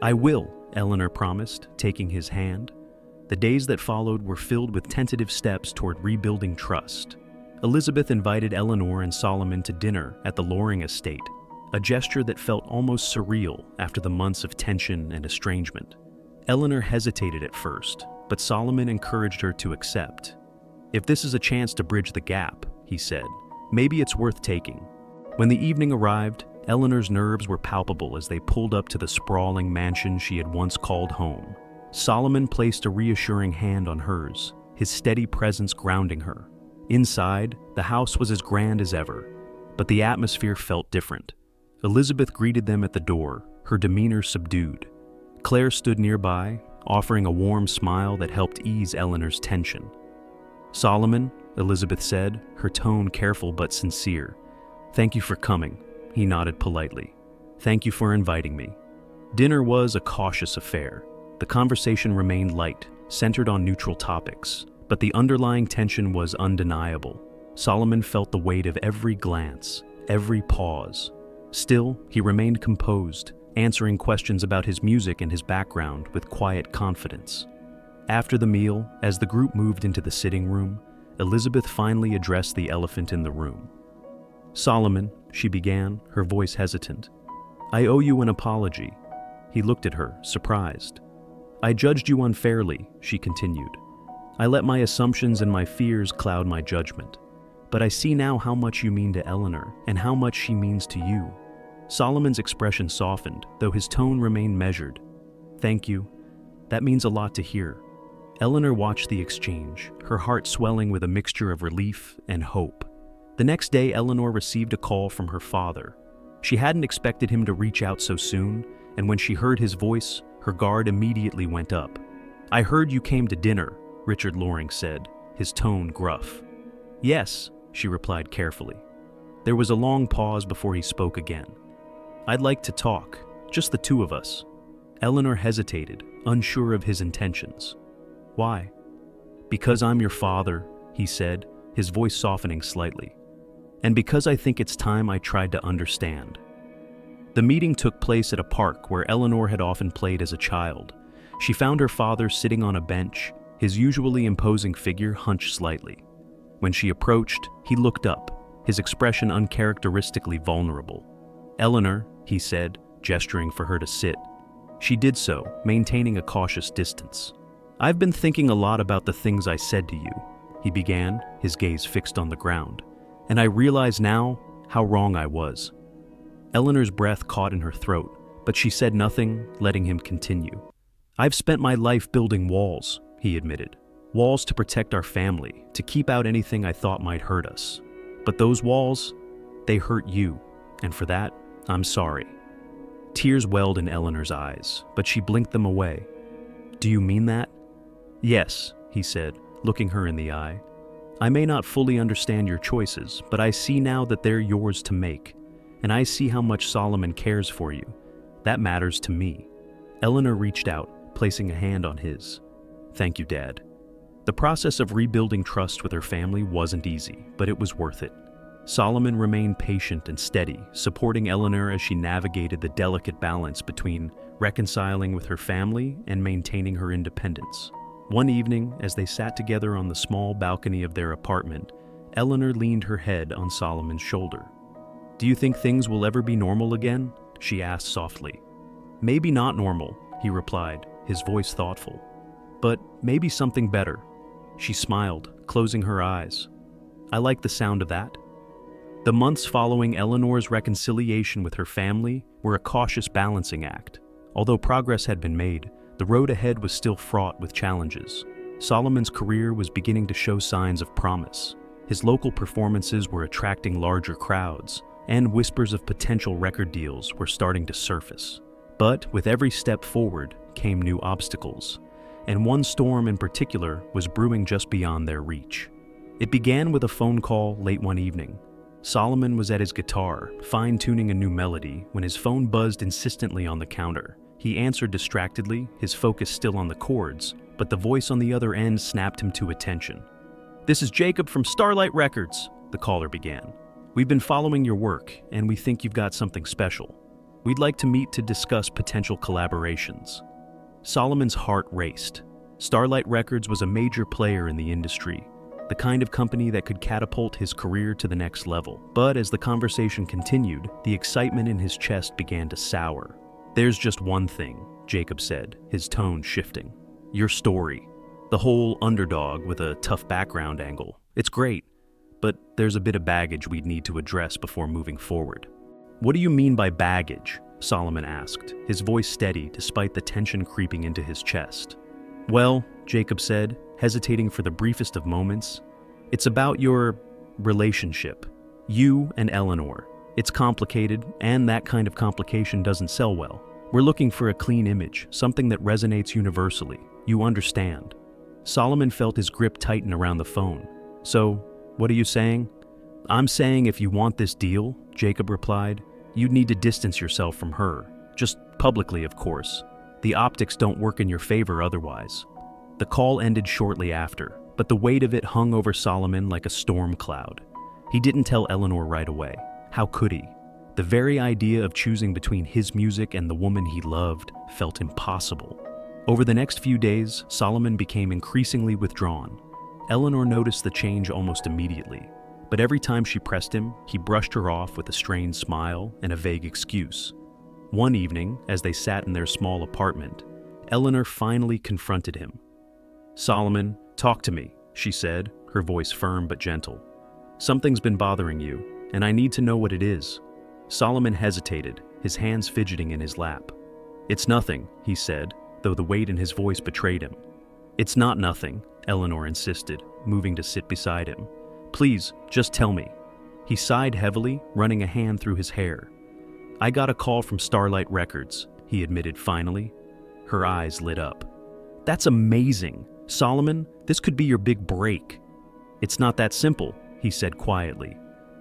"I will," Eleanor promised, taking his hand. The days that followed were filled with tentative steps toward rebuilding trust. Elizabeth invited Eleanor and Solomon to dinner at the Loring estate, a gesture that felt almost surreal after the months of tension and estrangement. Eleanor hesitated at first, but Solomon encouraged her to accept. "If this is a chance to bridge the gap," he said, "maybe it's worth taking." When the evening arrived, Eleanor's nerves were palpable as they pulled up to the sprawling mansion she had once called home. Solomon placed a reassuring hand on hers, his steady presence grounding her. Inside, the house was as grand as ever, but the atmosphere felt different. Elizabeth greeted them at the door, her demeanor subdued. Claire stood nearby, offering a warm smile that helped ease Eleanor's tension. "Solomon," Elizabeth said, her tone careful but sincere. "Thank you for coming," he nodded politely. "Thank you for inviting me." Dinner was a cautious affair. The conversation remained light, centered on neutral topics, but the underlying tension was undeniable. Solomon felt the weight of every glance, every pause. Still, he remained composed, answering questions about his music and his background with quiet confidence. After the meal, as the group moved into the sitting room, Elizabeth finally addressed the elephant in the room. "Solomon," she began, her voice hesitant, "I owe you an apology." He looked at her, surprised. "I judged you unfairly," she continued. "I let my assumptions and my fears cloud my judgment. But I see now how much you mean to Eleanor and how much she means to you." Solomon's expression softened, though his tone remained measured. "Thank you. That means a lot to hear." Eleanor watched the exchange, her heart swelling with a mixture of relief and hope. The next day, Eleanor received a call from her father. She hadn't expected him to reach out so soon, and when she heard his voice, her guard immediately went up. "I heard you came to dinner," Richard Loring said, his tone gruff. "Yes," she replied carefully. There was a long pause before he spoke again. "I'd like to talk, just the two of us." Eleanor hesitated, unsure of his intentions. "Why?" "Because I'm your father," he said, his voice softening slightly. "And because I think it's time I tried to understand." The meeting took place at a park where Eleanor had often played as a child. She found her father sitting on a bench, his usually imposing figure hunched slightly. When she approached, he looked up, his expression uncharacteristically vulnerable. "Eleanor," he said, gesturing for her to sit. She did so, maintaining a cautious distance. "I've been thinking a lot about the things I said to you," he began, his gaze fixed on the ground. "And I realize now how wrong I was." Eleanor's breath caught in her throat, but she said nothing, letting him continue. "I've spent my life building walls," he admitted. "Walls to protect our family, to keep out anything I thought might hurt us. But those walls, they hurt you, and for that, I'm sorry." Tears welled in Eleanor's eyes, but she blinked them away. "Do you mean that?" "Yes," he said, looking her in the eye. "I may not fully understand your choices, but I see now that they're yours to make, and I see how much Solomon cares for you. That matters to me." Eleanor reached out, placing a hand on his. "Thank you, Dad." The process of rebuilding trust with her family wasn't easy, but it was worth it. Solomon remained patient and steady, supporting Eleanor as she navigated the delicate balance between reconciling with her family and maintaining her independence. One evening, as they sat together on the small balcony of their apartment, Eleanor leaned her head on Solomon's shoulder. "Do you think things will ever be normal again?" she asked softly. "Maybe not normal," he replied, his voice thoughtful. "But maybe something better." She smiled, closing her eyes. "I like the sound of that." The months following Eleanor's reconciliation with her family were a cautious balancing act. Although progress had been made, the road ahead was still fraught with challenges. Solomon's career was beginning to show signs of promise. His local performances were attracting larger crowds, and whispers of potential record deals were starting to surface. But with every step forward came new obstacles, and one storm in particular was brewing just beyond their reach. It began with a phone call late one evening. Solomon was at his guitar, fine-tuning a new melody, when his phone buzzed insistently on the counter. He answered distractedly, his focus still on the chords, but the voice on the other end snapped him to attention. "This is Jacob from Starlight Records," the caller began. "We've been following your work, and we think you've got something special. We'd like to meet to discuss potential collaborations." Solomon's heart raced. Starlight Records was a major player in the industry, the kind of company that could catapult his career to the next level. But as the conversation continued, the excitement in his chest began to sour. "There's just one thing," Jacob said, his tone shifting. "Your story. The whole underdog with a tough background angle. It's great, but there's a bit of baggage we'd need to address before moving forward." "What do you mean by baggage?" Solomon asked, his voice steady despite the tension creeping into his chest. Well, Jacob said, hesitating for the briefest of moments, it's about your relationship. You and Eleanor. It's complicated, and that kind of complication doesn't sell well. We're looking for a clean image, something that resonates universally. You understand. Solomon felt his grip tighten around the phone. So, what are you saying? I'm saying if you want this deal, Jacob replied, you'd need to distance yourself from her. Just publicly, of course. The optics don't work in your favor otherwise. The call ended shortly after, but the weight of it hung over Solomon like a storm cloud. He didn't tell Eleanor right away. How could he? The very idea of choosing between his music and the woman he loved felt impossible. Over the next few days, Solomon became increasingly withdrawn. Eleanor noticed the change almost immediately, but every time she pressed him, he brushed her off with a strained smile and a vague excuse. One evening, as they sat in their small apartment, Eleanor finally confronted him. "Solomon, talk to me," she said, her voice firm but gentle. "Something's been bothering you, and I need to know what it is." Solomon hesitated, his hands fidgeting in his lap. "It's nothing," he said, though the weight in his voice betrayed him. "It's not nothing," Eleanor insisted, moving to sit beside him. "Please, just tell me." He sighed heavily, running a hand through his hair. "I got a call from Starlight Records," he admitted finally. Her eyes lit up. "That's amazing. Solomon, this could be your big break." "It's not that simple," he said quietly.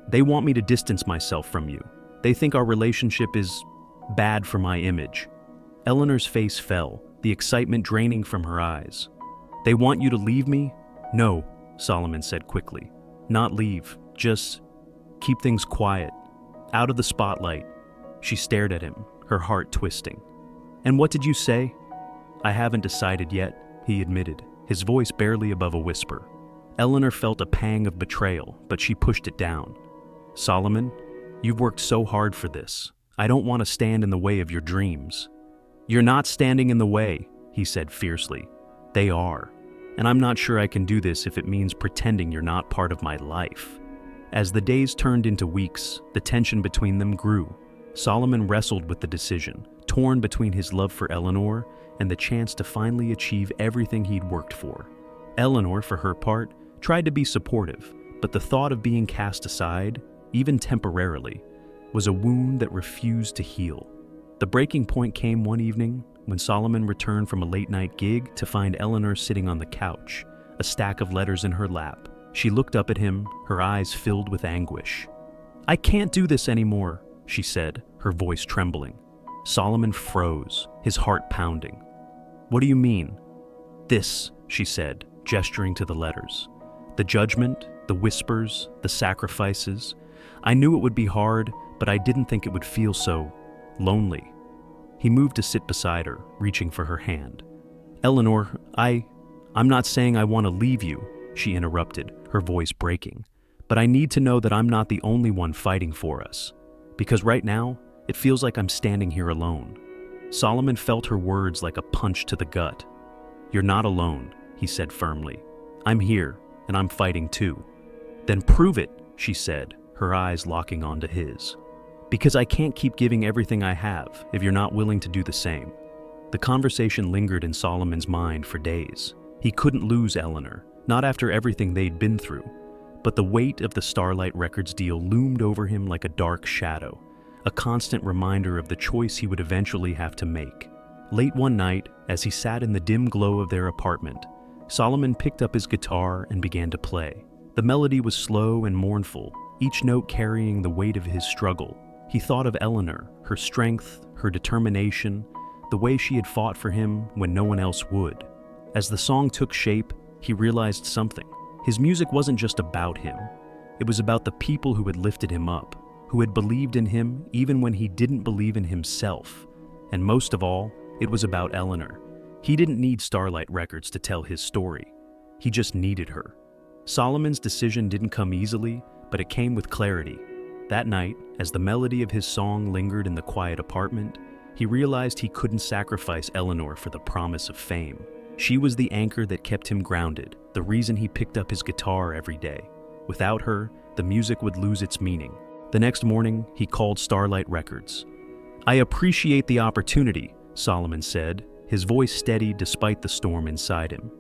"They want me to distance myself from you. They think our relationship is bad for my image." Eleanor's face fell, the excitement draining from her eyes. "They want you to leave me?" "No," Solomon said quickly. "Not leave, just keep things quiet, out of the spotlight." She stared at him, her heart twisting. "And what did you say?" "I haven't decided yet," he admitted, his voice barely above a whisper. Eleanor felt a pang of betrayal, but she pushed it down. "Solomon, you've worked so hard for this. I don't want to stand in the way of your dreams." "You're not standing in the way," he said fiercely. "They are. And I'm not sure I can do this if it means pretending you're not part of my life." As the days turned into weeks, the tension between them grew. Solomon wrestled with the decision, torn between his love for Eleanor and the chance to finally achieve everything he'd worked for. Eleanor, for her part, tried to be supportive, but the thought of being cast aside, even temporarily, was a wound that refused to heal. The breaking point came one evening when Solomon returned from a late-night gig to find Eleanor sitting on the couch, a stack of letters in her lap. She looked up at him, her eyes filled with anguish. "I can't do this anymore," she said, her voice trembling. Solomon froze, his heart pounding. "What do you mean?" "This," she said, gesturing to the letters. "The judgment, the whispers, the sacrifices. I knew it would be hard, but I didn't think it would feel so lonely." He moved to sit beside her, reaching for her hand. "Eleanor, I'm not saying I want to leave you," she interrupted, her voice breaking. "But I need to know that I'm not the only one fighting for us. Because right now, it feels like I'm standing here alone." Solomon felt her words like a punch to the gut. "You're not alone," he said firmly. "I'm here, and I'm fighting too." "Then prove it," she said, her eyes locking onto his. "Because I can't keep giving everything I have if you're not willing to do the same." The conversation lingered in Solomon's mind for days. He couldn't lose Eleanor, not after everything they'd been through. But the weight of the Starlight Records deal loomed over him like a dark shadow, a constant reminder of the choice he would eventually have to make. Late one night, as he sat in the dim glow of their apartment, Solomon picked up his guitar and began to play. The melody was slow and mournful, each note carrying the weight of his struggle. He thought of Eleanor, her strength, her determination, the way she had fought for him when no one else would. As the song took shape, he realized something. His music wasn't just about him. It was about the people who had lifted him up, who had believed in him even when he didn't believe in himself. And most of all, it was about Eleanor. He didn't need Starlight Records to tell his story. He just needed her. Solomon's decision didn't come easily, but it came with clarity. That night, as the melody of his song lingered in the quiet apartment, he realized he couldn't sacrifice Eleanor for the promise of fame. She was the anchor that kept him grounded, the reason he picked up his guitar every day. Without her, the music would lose its meaning. The next morning, he called Starlight Records. "I appreciate the opportunity," Solomon said, his voice steady despite the storm inside him.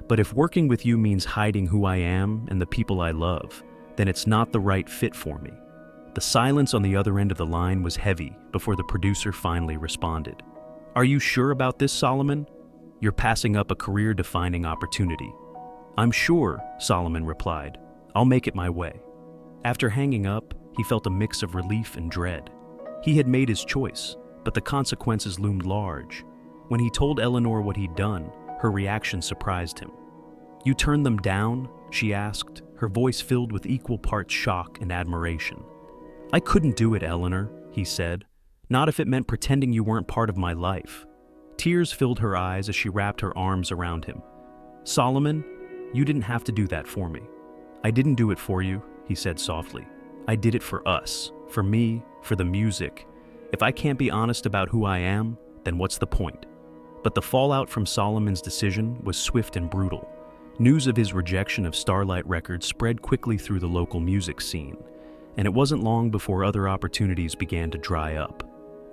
"But if working with you means hiding who I am and the people I love, then it's not the right fit for me." The silence on the other end of the line was heavy before the producer finally responded. "Are you sure about this, Solomon? You're passing up a career-defining opportunity." "I'm sure," Solomon replied. "I'll make it my way." After hanging up, he felt a mix of relief and dread. He had made his choice, but the consequences loomed large. When he told Eleanor what he'd done, her reaction surprised him. "You turned them down?" she asked, her voice filled with equal parts shock and admiration. "I couldn't do it, Eleanor," he said. "Not if it meant pretending you weren't part of my life." Tears filled her eyes as she wrapped her arms around him. "Solomon, you didn't have to do that for me." "I didn't do it for you," he said softly. "I did it for us, for me, for the music. If I can't be honest about who I am, then what's the point?" But the fallout from Solomon's decision was swift and brutal. News of his rejection of Starlight Records spread quickly through the local music scene, and it wasn't long before other opportunities began to dry up.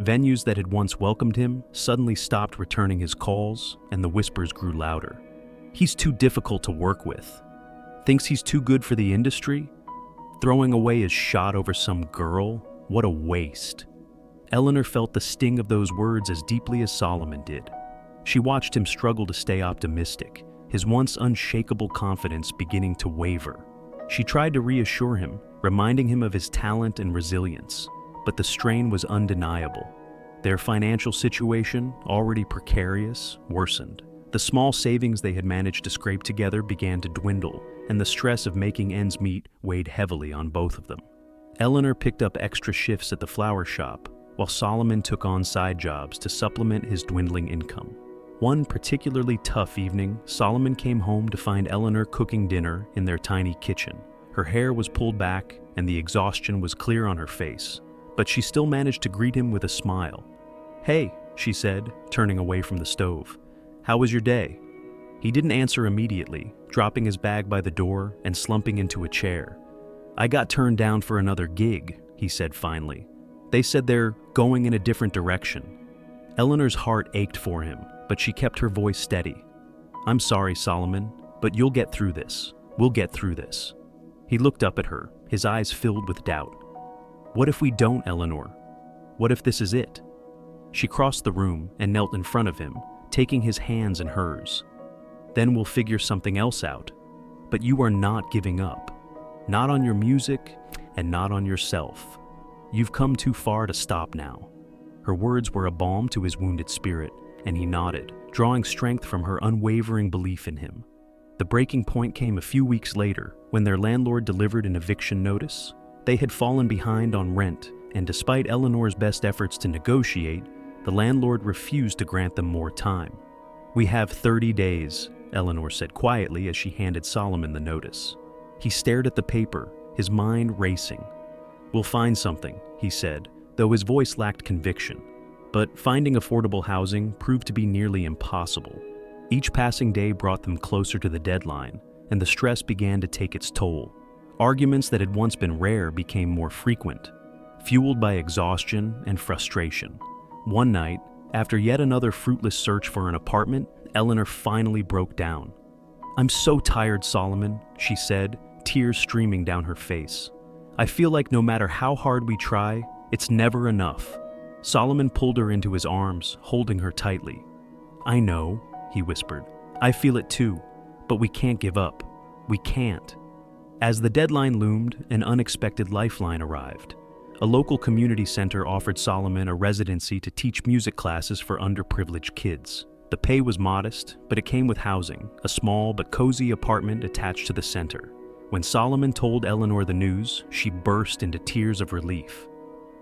Venues that had once welcomed him suddenly stopped returning his calls, and the whispers grew louder. "He's too difficult to work with. Thinks he's too good for the industry? Throwing away his shot over some girl? What a waste." Eleanor felt the sting of those words as deeply as Solomon did. She watched him struggle to stay optimistic, his once unshakable confidence beginning to waver. She tried to reassure him, reminding him of his talent and resilience, but the strain was undeniable. Their financial situation, already precarious, worsened. The small savings they had managed to scrape together began to dwindle, and the stress of making ends meet weighed heavily on both of them. Eleanor picked up extra shifts at the flower shop, while Solomon took on side jobs to supplement his dwindling income. One particularly tough evening, Solomon came home to find Eleanor cooking dinner in their tiny kitchen. Her hair was pulled back, and the exhaustion was clear on her face, but she still managed to greet him with a smile. "Hey," she said, turning away from the stove. "How was your day?" He didn't answer immediately, dropping his bag by the door and slumping into a chair. "I got turned down for another gig," he said finally. "They said they're going in a different direction." Eleanor's heart ached for him, but she kept her voice steady. "I'm sorry, Solomon, but you'll get through this. We'll get through this." He looked up at her, his eyes filled with doubt. "What if we don't, Eleanor? What if this is it?" She crossed the room and knelt in front of him, taking his hands in hers. "Then we'll figure something else out. But you are not giving up. Not on your music, and not on yourself. You've come too far to stop now." Her words were a balm to his wounded spirit, and he nodded, drawing strength from her unwavering belief in him. The breaking point came a few weeks later, when their landlord delivered an eviction notice. They had fallen behind on rent, and despite Eleanor's best efforts to negotiate, the landlord refused to grant them more time. "We have 30 days, Eleanor said quietly as she handed Solomon the notice. He stared at the paper, his mind racing. "We'll find something," he said, though his voice lacked conviction. But finding affordable housing proved to be nearly impossible. Each passing day brought them closer to the deadline, and the stress began to take its toll. Arguments that had once been rare became more frequent, fueled by exhaustion and frustration. One night, after yet another fruitless search for an apartment, Eleanor finally broke down. "I'm so tired, Solomon," she said, tears streaming down her face. "I feel like no matter how hard we try, it's never enough." Solomon pulled her into his arms, holding her tightly. "I know," he whispered. "I feel it too, but we can't give up. We can't." As the deadline loomed, an unexpected lifeline arrived. A local community center offered Solomon a residency to teach music classes for underprivileged kids. The pay was modest, but it came with housing, a small but cozy apartment attached to the center. When Solomon told Eleanor the news, she burst into tears of relief.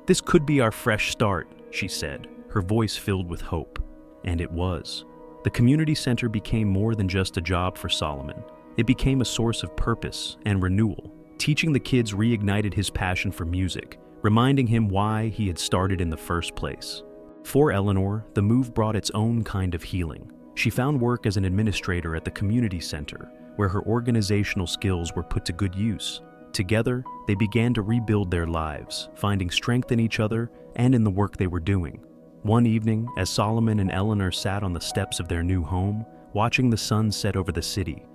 "This could be our fresh start," she said, her voice filled with hope. And it was. The community center became more than just a job for Solomon. It became a source of purpose and renewal. Teaching the kids reignited his passion for music, reminding him why he had started in the first place. For Eleanor, the move brought its own kind of healing. She found work as an administrator at the community center, where her organizational skills were put to good use. Together, they began to rebuild their lives, finding strength in each other and in the work they were doing. One evening, as Solomon and Eleanor sat on the steps of their new home, watching the sun set over the city,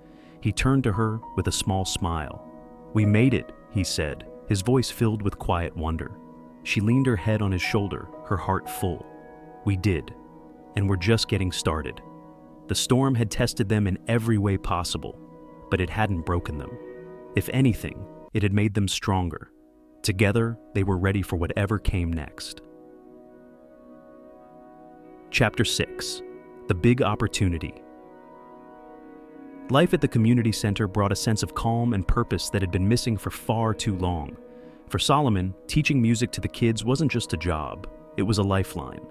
he turned to her with a small smile. "We made it," he said, his voice filled with quiet wonder. She leaned her head on his shoulder, her heart full. "We did, and we're just getting started." The storm had tested them in every way possible, but it hadn't broken them. If anything, it had made them stronger. Together, they were ready for whatever came next. Chapter 6. The Big Opportunity. Life at the community center brought a sense of calm and purpose that had been missing for far too long. For Solomon, teaching music to the kids wasn't just a job, it was a lifeline.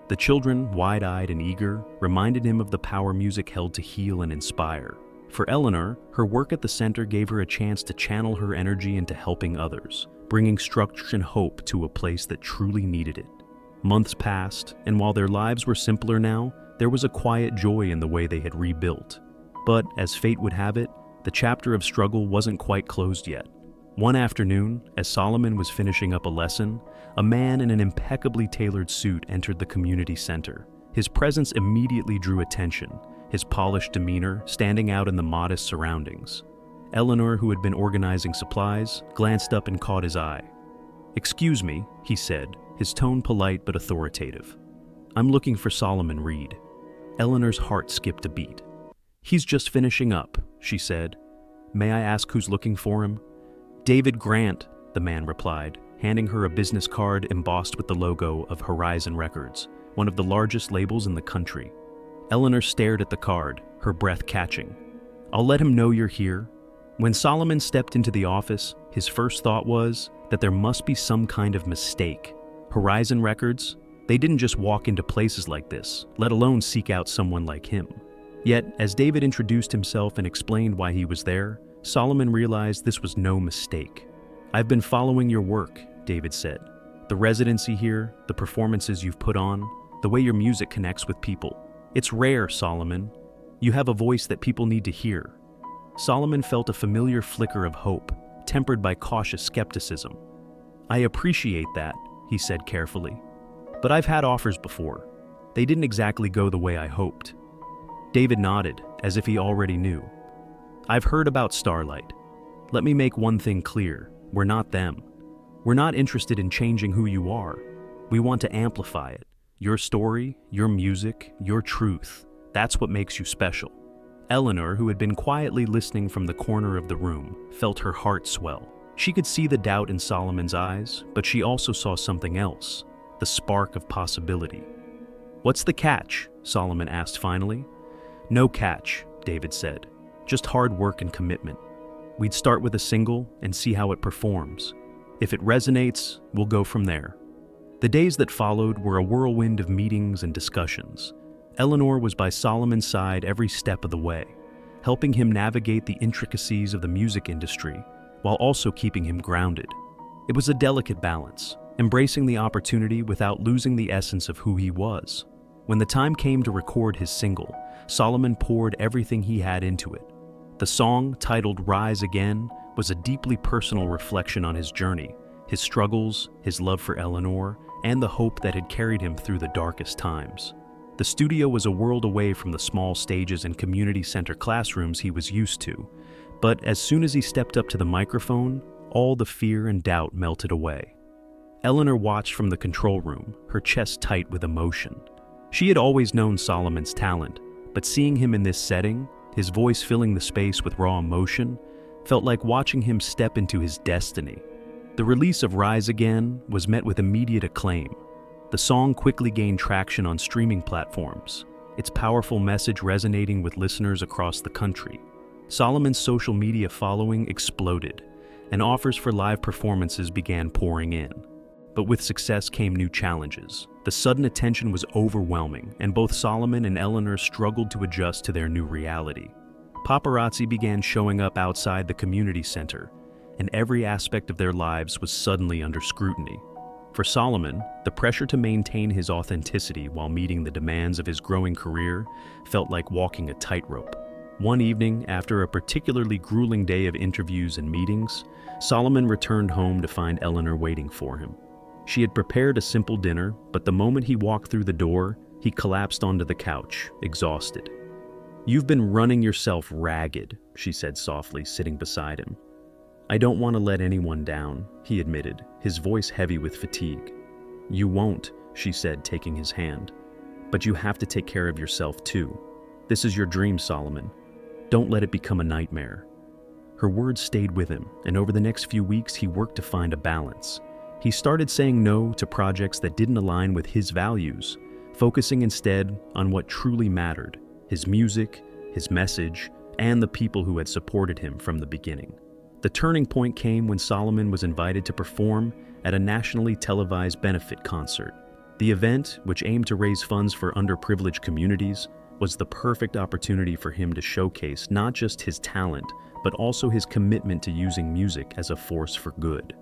The children, wide-eyed and eager, reminded him of the power music held to heal and inspire. For Eleanor, her work at the center gave her a chance to channel her energy into helping others, bringing structure and hope to a place that truly needed it. Months passed, and while their lives were simpler now, there was a quiet joy in the way they had rebuilt. But, as fate would have it, the chapter of struggle wasn't quite closed yet. One afternoon, as Solomon was finishing up a lesson, a man in an impeccably tailored suit entered the community center. His presence immediately drew attention, his polished demeanor standing out in the modest surroundings. Eleanor, who had been organizing supplies, glanced up and caught his eye. "Excuse me," he said, his tone polite but authoritative. "I'm looking for Solomon Reed." Eleanor's heart skipped a beat. "He's just finishing up," she said. "May I ask who's looking for him?" "David Grant," the man replied, handing her a business card embossed with the logo of Horizon Records, one of the largest labels in the country. Eleanor stared at the card, her breath catching. "I'll let him know you're here." When Solomon stepped into the office, his first thought was that there must be some kind of mistake. Horizon Records? They didn't just walk into places like this, let alone seek out someone like him. Yet, as David introduced himself and explained why he was there, Solomon realized this was no mistake. "I've been following your work," David said. "The residency here, the performances you've put on, the way your music connects with people. It's rare, Solomon. You have a voice that people need to hear." Solomon felt a familiar flicker of hope, tempered by cautious skepticism. "I appreciate that," he said carefully. "But I've had offers before. They didn't exactly go the way I hoped." David nodded, as if he already knew. "I've heard about Starlight. Let me make one thing clear. We're not them. We're not interested in changing who you are. We want to amplify it. Your story, your music, your truth. That's what makes you special." Eleanor, who had been quietly listening from the corner of the room, felt her heart swell. She could see the doubt in Solomon's eyes, but she also saw something else, the spark of possibility. "What's the catch?" Solomon asked finally. "No catch," David said. "Just hard work and commitment. We'd start with a single and see how it performs. If it resonates, we'll go from there." The days that followed were a whirlwind of meetings and discussions. Eleanor was by Solomon's side every step of the way, helping him navigate the intricacies of the music industry while also keeping him grounded. It was a delicate balance, embracing the opportunity without losing the essence of who he was. When the time came to record his single, Solomon poured everything he had into it. The song, titled Rise Again, was a deeply personal reflection on his journey, his struggles, his love for Eleanor, and the hope that had carried him through the darkest times. The studio was a world away from the small stages and community center classrooms he was used to, but as soon as he stepped up to the microphone, all the fear and doubt melted away. Eleanor watched from the control room, her chest tight with emotion. She had always known Solomon's talent, but seeing him in this setting, his voice filling the space with raw emotion, felt like watching him step into his destiny. The release of Rise Again was met with immediate acclaim. The song quickly gained traction on streaming platforms, its powerful message resonating with listeners across the country. Solomon's social media following exploded, and offers for live performances began pouring in. But with success came new challenges. The sudden attention was overwhelming, and both Solomon and Eleanor struggled to adjust to their new reality. Paparazzi began showing up outside the community center, and every aspect of their lives was suddenly under scrutiny. For Solomon, the pressure to maintain his authenticity while meeting the demands of his growing career felt like walking a tightrope. One evening, after a particularly grueling day of interviews and meetings, Solomon returned home to find Eleanor waiting for him. She had prepared a simple dinner, but the moment he walked through the door, he collapsed onto the couch, exhausted. "You've been running yourself ragged," she said softly, sitting beside him. "I don't want to let anyone down," he admitted, his voice heavy with fatigue. "You won't," she said, taking his hand. "But you have to take care of yourself too. This is your dream, Solomon. Don't let it become a nightmare." Her words stayed with him, and over the next few weeks he worked to find a balance. He started saying no to projects that didn't align with his values, focusing instead on what truly mattered: his music, his message, and the people who had supported him from the beginning. The turning point came when Solomon was invited to perform at a nationally televised benefit concert. The event, which aimed to raise funds for underprivileged communities, was the perfect opportunity for him to showcase not just his talent, but also his commitment to using music as a force for good.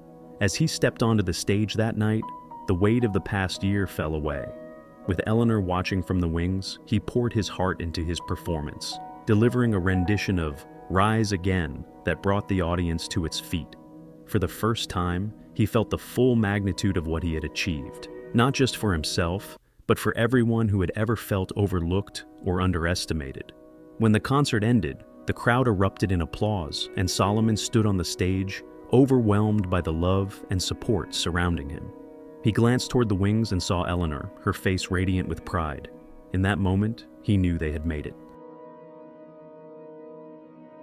As he stepped onto the stage that night, the weight of the past year fell away. With Eleanor watching from the wings, he poured his heart into his performance, delivering a rendition of "Rise Again" that brought the audience to its feet. For the first time, he felt the full magnitude of what he had achieved, not just for himself, but for everyone who had ever felt overlooked or underestimated. When the concert ended, the crowd erupted in applause, and Solomon stood on the stage, overwhelmed by the love and support surrounding him. He glanced toward the wings and saw Eleanor, her face radiant with pride. In that moment, he knew they had made it.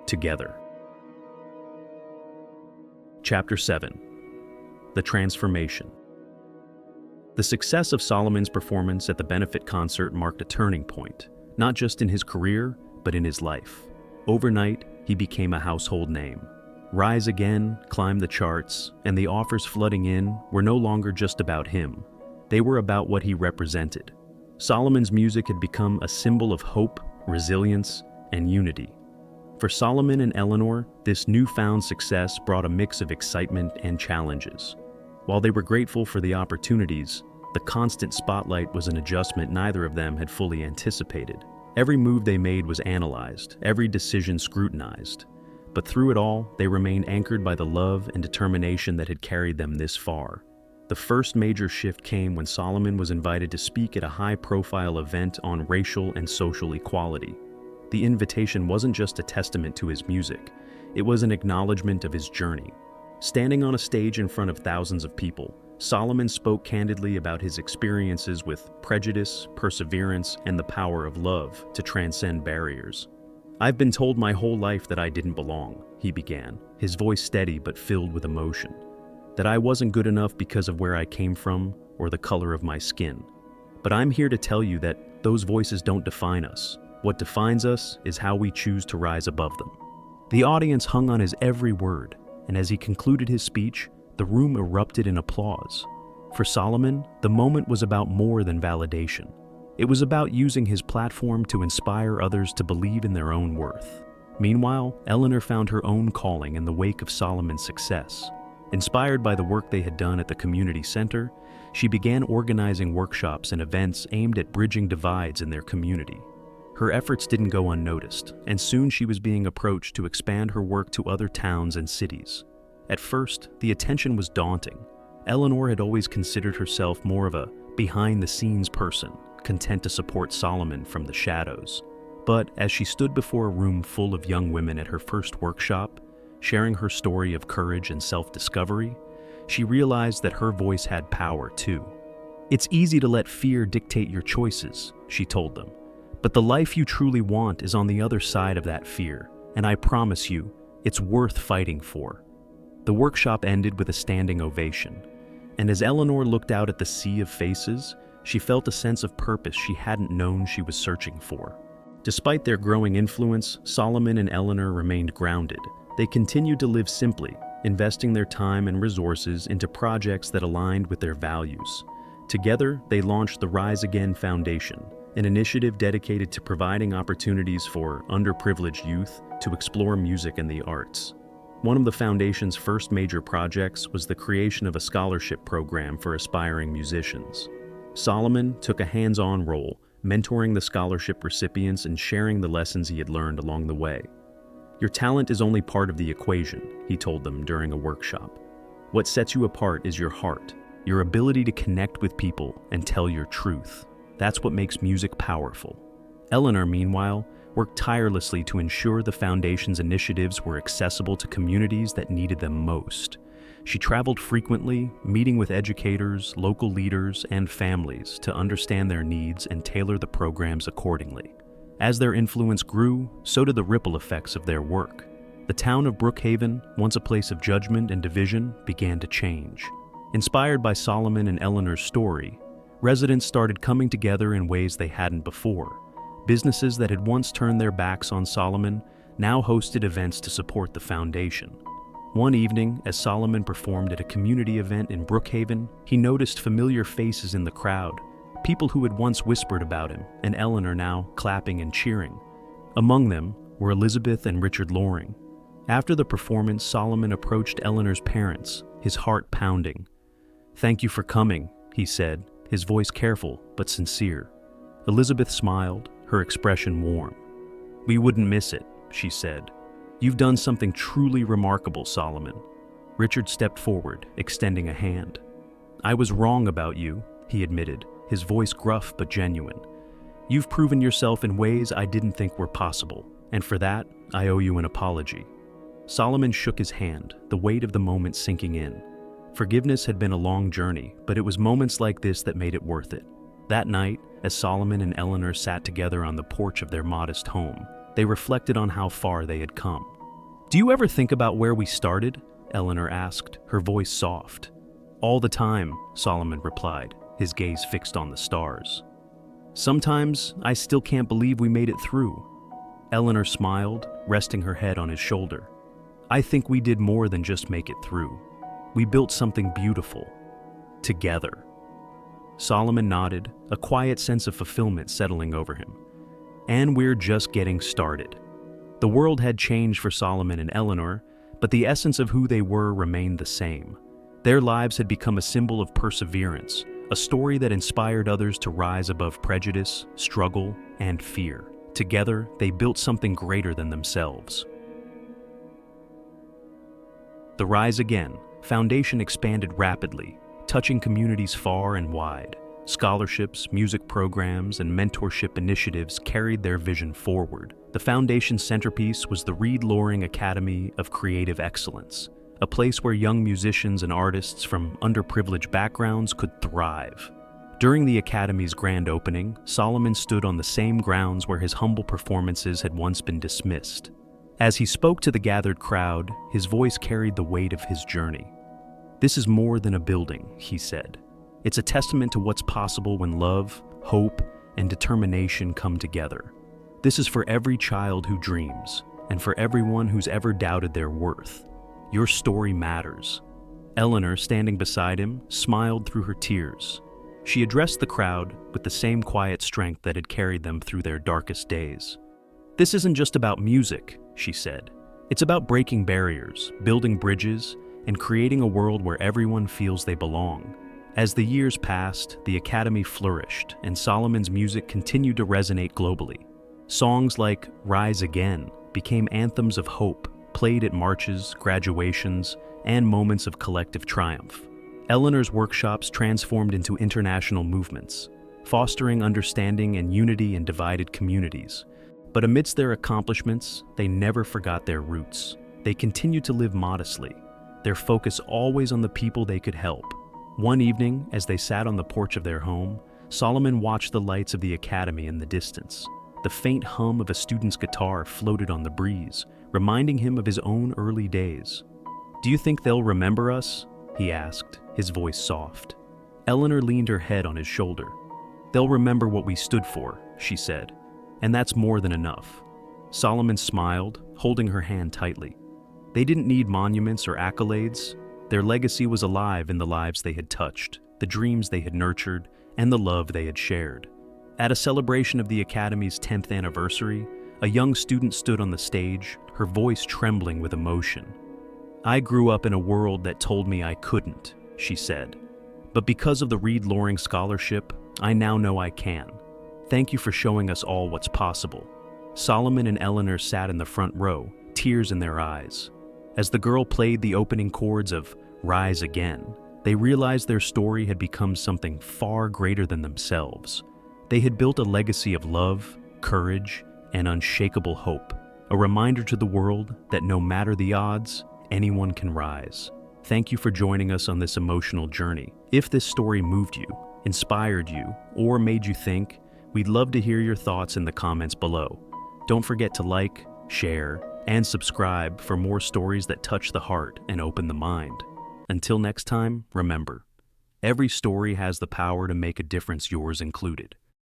Together. Chapter 7. The Transformation. The success of Solomon's performance at the benefit concert marked a turning point, not just in his career, but in his life. Overnight, he became a household name. Rise Again climbed the charts, and the offers flooding in were no longer just about him. They were about what he represented. Solomon's music had become a symbol of hope, resilience, and unity. For Solomon and Eleanor, this newfound success brought a mix of excitement and challenges. While they were grateful for the opportunities, the constant spotlight was an adjustment neither of them had fully anticipated. Every move they made was analyzed, every decision scrutinized. But through it all, they remained anchored by the love and determination that had carried them this far. The first major shift came when Solomon was invited to speak at a high-profile event on racial and social equality. The invitation wasn't just a testament to his music, it was an acknowledgement of his journey. Standing on a stage in front of thousands of people, Solomon spoke candidly about his experiences with prejudice, perseverance, and the power of love to transcend barriers. "I've been told my whole life that I didn't belong," he began, his voice steady but filled with emotion. "That I wasn't good enough because of where I came from or the color of my skin. But I'm here to tell you that those voices don't define us. What defines us is how we choose to rise above them." The audience hung on his every word, and as he concluded his speech, the room erupted in applause. For Solomon, the moment was about more than validation. It was about using his platform to inspire others to believe in their own worth. Meanwhile, Eleanor found her own calling in the wake of Solomon's success. Inspired by the work they had done at the community center, she began organizing workshops and events aimed at bridging divides in their community. Her efforts didn't go unnoticed, and soon she was being approached to expand her work to other towns and cities. At first, the attention was daunting. Eleanor had always considered herself more of a behind-the-scenes person, content to support Solomon from the shadows. But as she stood before a room full of young women at her first workshop, sharing her story of courage and self-discovery, she realized that her voice had power too. "It's easy to let fear dictate your choices," she told them. "But the life you truly want is on the other side of that fear, and I promise you, it's worth fighting for." The workshop ended with a standing ovation, and as Eleanor looked out at the sea of faces, she felt a sense of purpose she hadn't known she was searching for. Despite their growing influence, Solomon and Eleanor remained grounded. They continued to live simply, investing their time and resources into projects that aligned with their values. Together, they launched the Rise Again Foundation, an initiative dedicated to providing opportunities for underprivileged youth to explore music and the arts. One of the foundation's first major projects was the creation of a scholarship program for aspiring musicians. Solomon took a hands-on role, mentoring the scholarship recipients and sharing the lessons he had learned along the way. "Your talent is only part of the equation," he told them during a workshop. "What sets you apart is your heart, your ability to connect with people and tell your truth. That's what makes music powerful. Eleanor, meanwhile, worked tirelessly to ensure the Foundation's initiatives were accessible to communities that needed them most. She traveled frequently, meeting with educators, local leaders, and families to understand their needs and tailor the programs accordingly. As their influence grew, so did the ripple effects of their work. The town of Brookhaven, once a place of judgment and division, began to change. Inspired by Solomon and Eleanor's story, residents started coming together in ways they hadn't before. Businesses that had once turned their backs on Solomon now hosted events to support the Foundation. One evening, as Solomon performed at a community event in Brookhaven, he noticed familiar faces in the crowd, people who had once whispered about him, and Eleanor now clapping and cheering. Among them were Elizabeth and Richard Loring. After the performance, Solomon approached Eleanor's parents, his heart pounding. "Thank you for coming," he said, his voice careful but sincere. Elizabeth smiled, her expression warm. "We wouldn't miss it," she said. "You've done something truly remarkable, Solomon." Richard stepped forward, extending a hand. "I was wrong about you," he admitted, his voice gruff but genuine. "You've proven yourself in ways I didn't think were possible, and for that, I owe you an apology." Solomon shook his hand, the weight of the moment sinking in. Forgiveness had been a long journey, but it was moments like this that made it worth it. That night, as Solomon and Eleanor sat together on the porch of their modest home, they reflected on how far they had come. "Do you ever think about where we started?" Eleanor asked, her voice soft. "All the time," Solomon replied, his gaze fixed on the stars. "Sometimes I still can't believe we made it through." Eleanor smiled, resting her head on his shoulder. "I think we did more than just make it through. We built something beautiful. Together." Solomon nodded, a quiet sense of fulfillment settling over him. "And we're just getting started." The world had changed for Solomon and Eleanor, but the essence of who they were remained the same. Their lives had become a symbol of perseverance, a story that inspired others to rise above prejudice, struggle, and fear. Together, they built something greater than themselves. The Rise Again Foundation expanded rapidly, touching communities far and wide. Scholarships, music programs, and mentorship initiatives carried their vision forward. The Foundation's centerpiece was the Reed Loring Academy of Creative Excellence, a place where young musicians and artists from underprivileged backgrounds could thrive. During the Academy's grand opening, Solomon stood on the same grounds where his humble performances had once been dismissed. As he spoke to the gathered crowd, his voice carried the weight of his journey. "This is more than a building," he said. "It's a testament to what's possible when love, hope, and determination come together. This is for every child who dreams, and for everyone who's ever doubted their worth. Your story matters." Eleanor, standing beside him, smiled through her tears. She addressed the crowd with the same quiet strength that had carried them through their darkest days. "This isn't just about music," she said. "It's about breaking barriers, building bridges, and creating a world where everyone feels they belong." As the years passed, the Academy flourished, and Solomon's music continued to resonate globally. Songs like "Rise Again" became anthems of hope, played at marches, graduations, and moments of collective triumph. Eleanor's workshops transformed into international movements, fostering understanding and unity in divided communities. But amidst their accomplishments, they never forgot their roots. They continued to live modestly, their focus always on the people they could help. One evening, as they sat on the porch of their home, Solomon watched the lights of the Academy in the distance. The faint hum of a student's guitar floated on the breeze, reminding him of his own early days. "Do you think they'll remember us?" he asked, his voice soft. Eleanor leaned her head on his shoulder. "They'll remember what we stood for," she said, "and that's more than enough." Solomon smiled, holding her hand tightly. They didn't need monuments or accolades. Their legacy was alive in the lives they had touched, the dreams they had nurtured, and the love they had shared. At a celebration of the Academy's 10th anniversary, a young student stood on the stage, her voice trembling with emotion. "I grew up in a world that told me I couldn't," she said. "But because of the Reed Loring Scholarship, I now know I can. Thank you for showing us all what's possible." Solomon and Eleanor sat in the front row, tears in their eyes. As the girl played the opening chords of "Rise Again," They realized their story had become something far greater than themselves. They had built a legacy of love, courage, and unshakable hope, a reminder to the world that no matter the odds, anyone can rise. Thank you for joining us on this emotional journey. If this story moved you, inspired you, or made you think, we'd love to hear your thoughts in the comments below. Don't forget to like, share, and subscribe for more stories that touch the heart and open the mind. Until next time, remember, every story has the power to make a difference, yours included.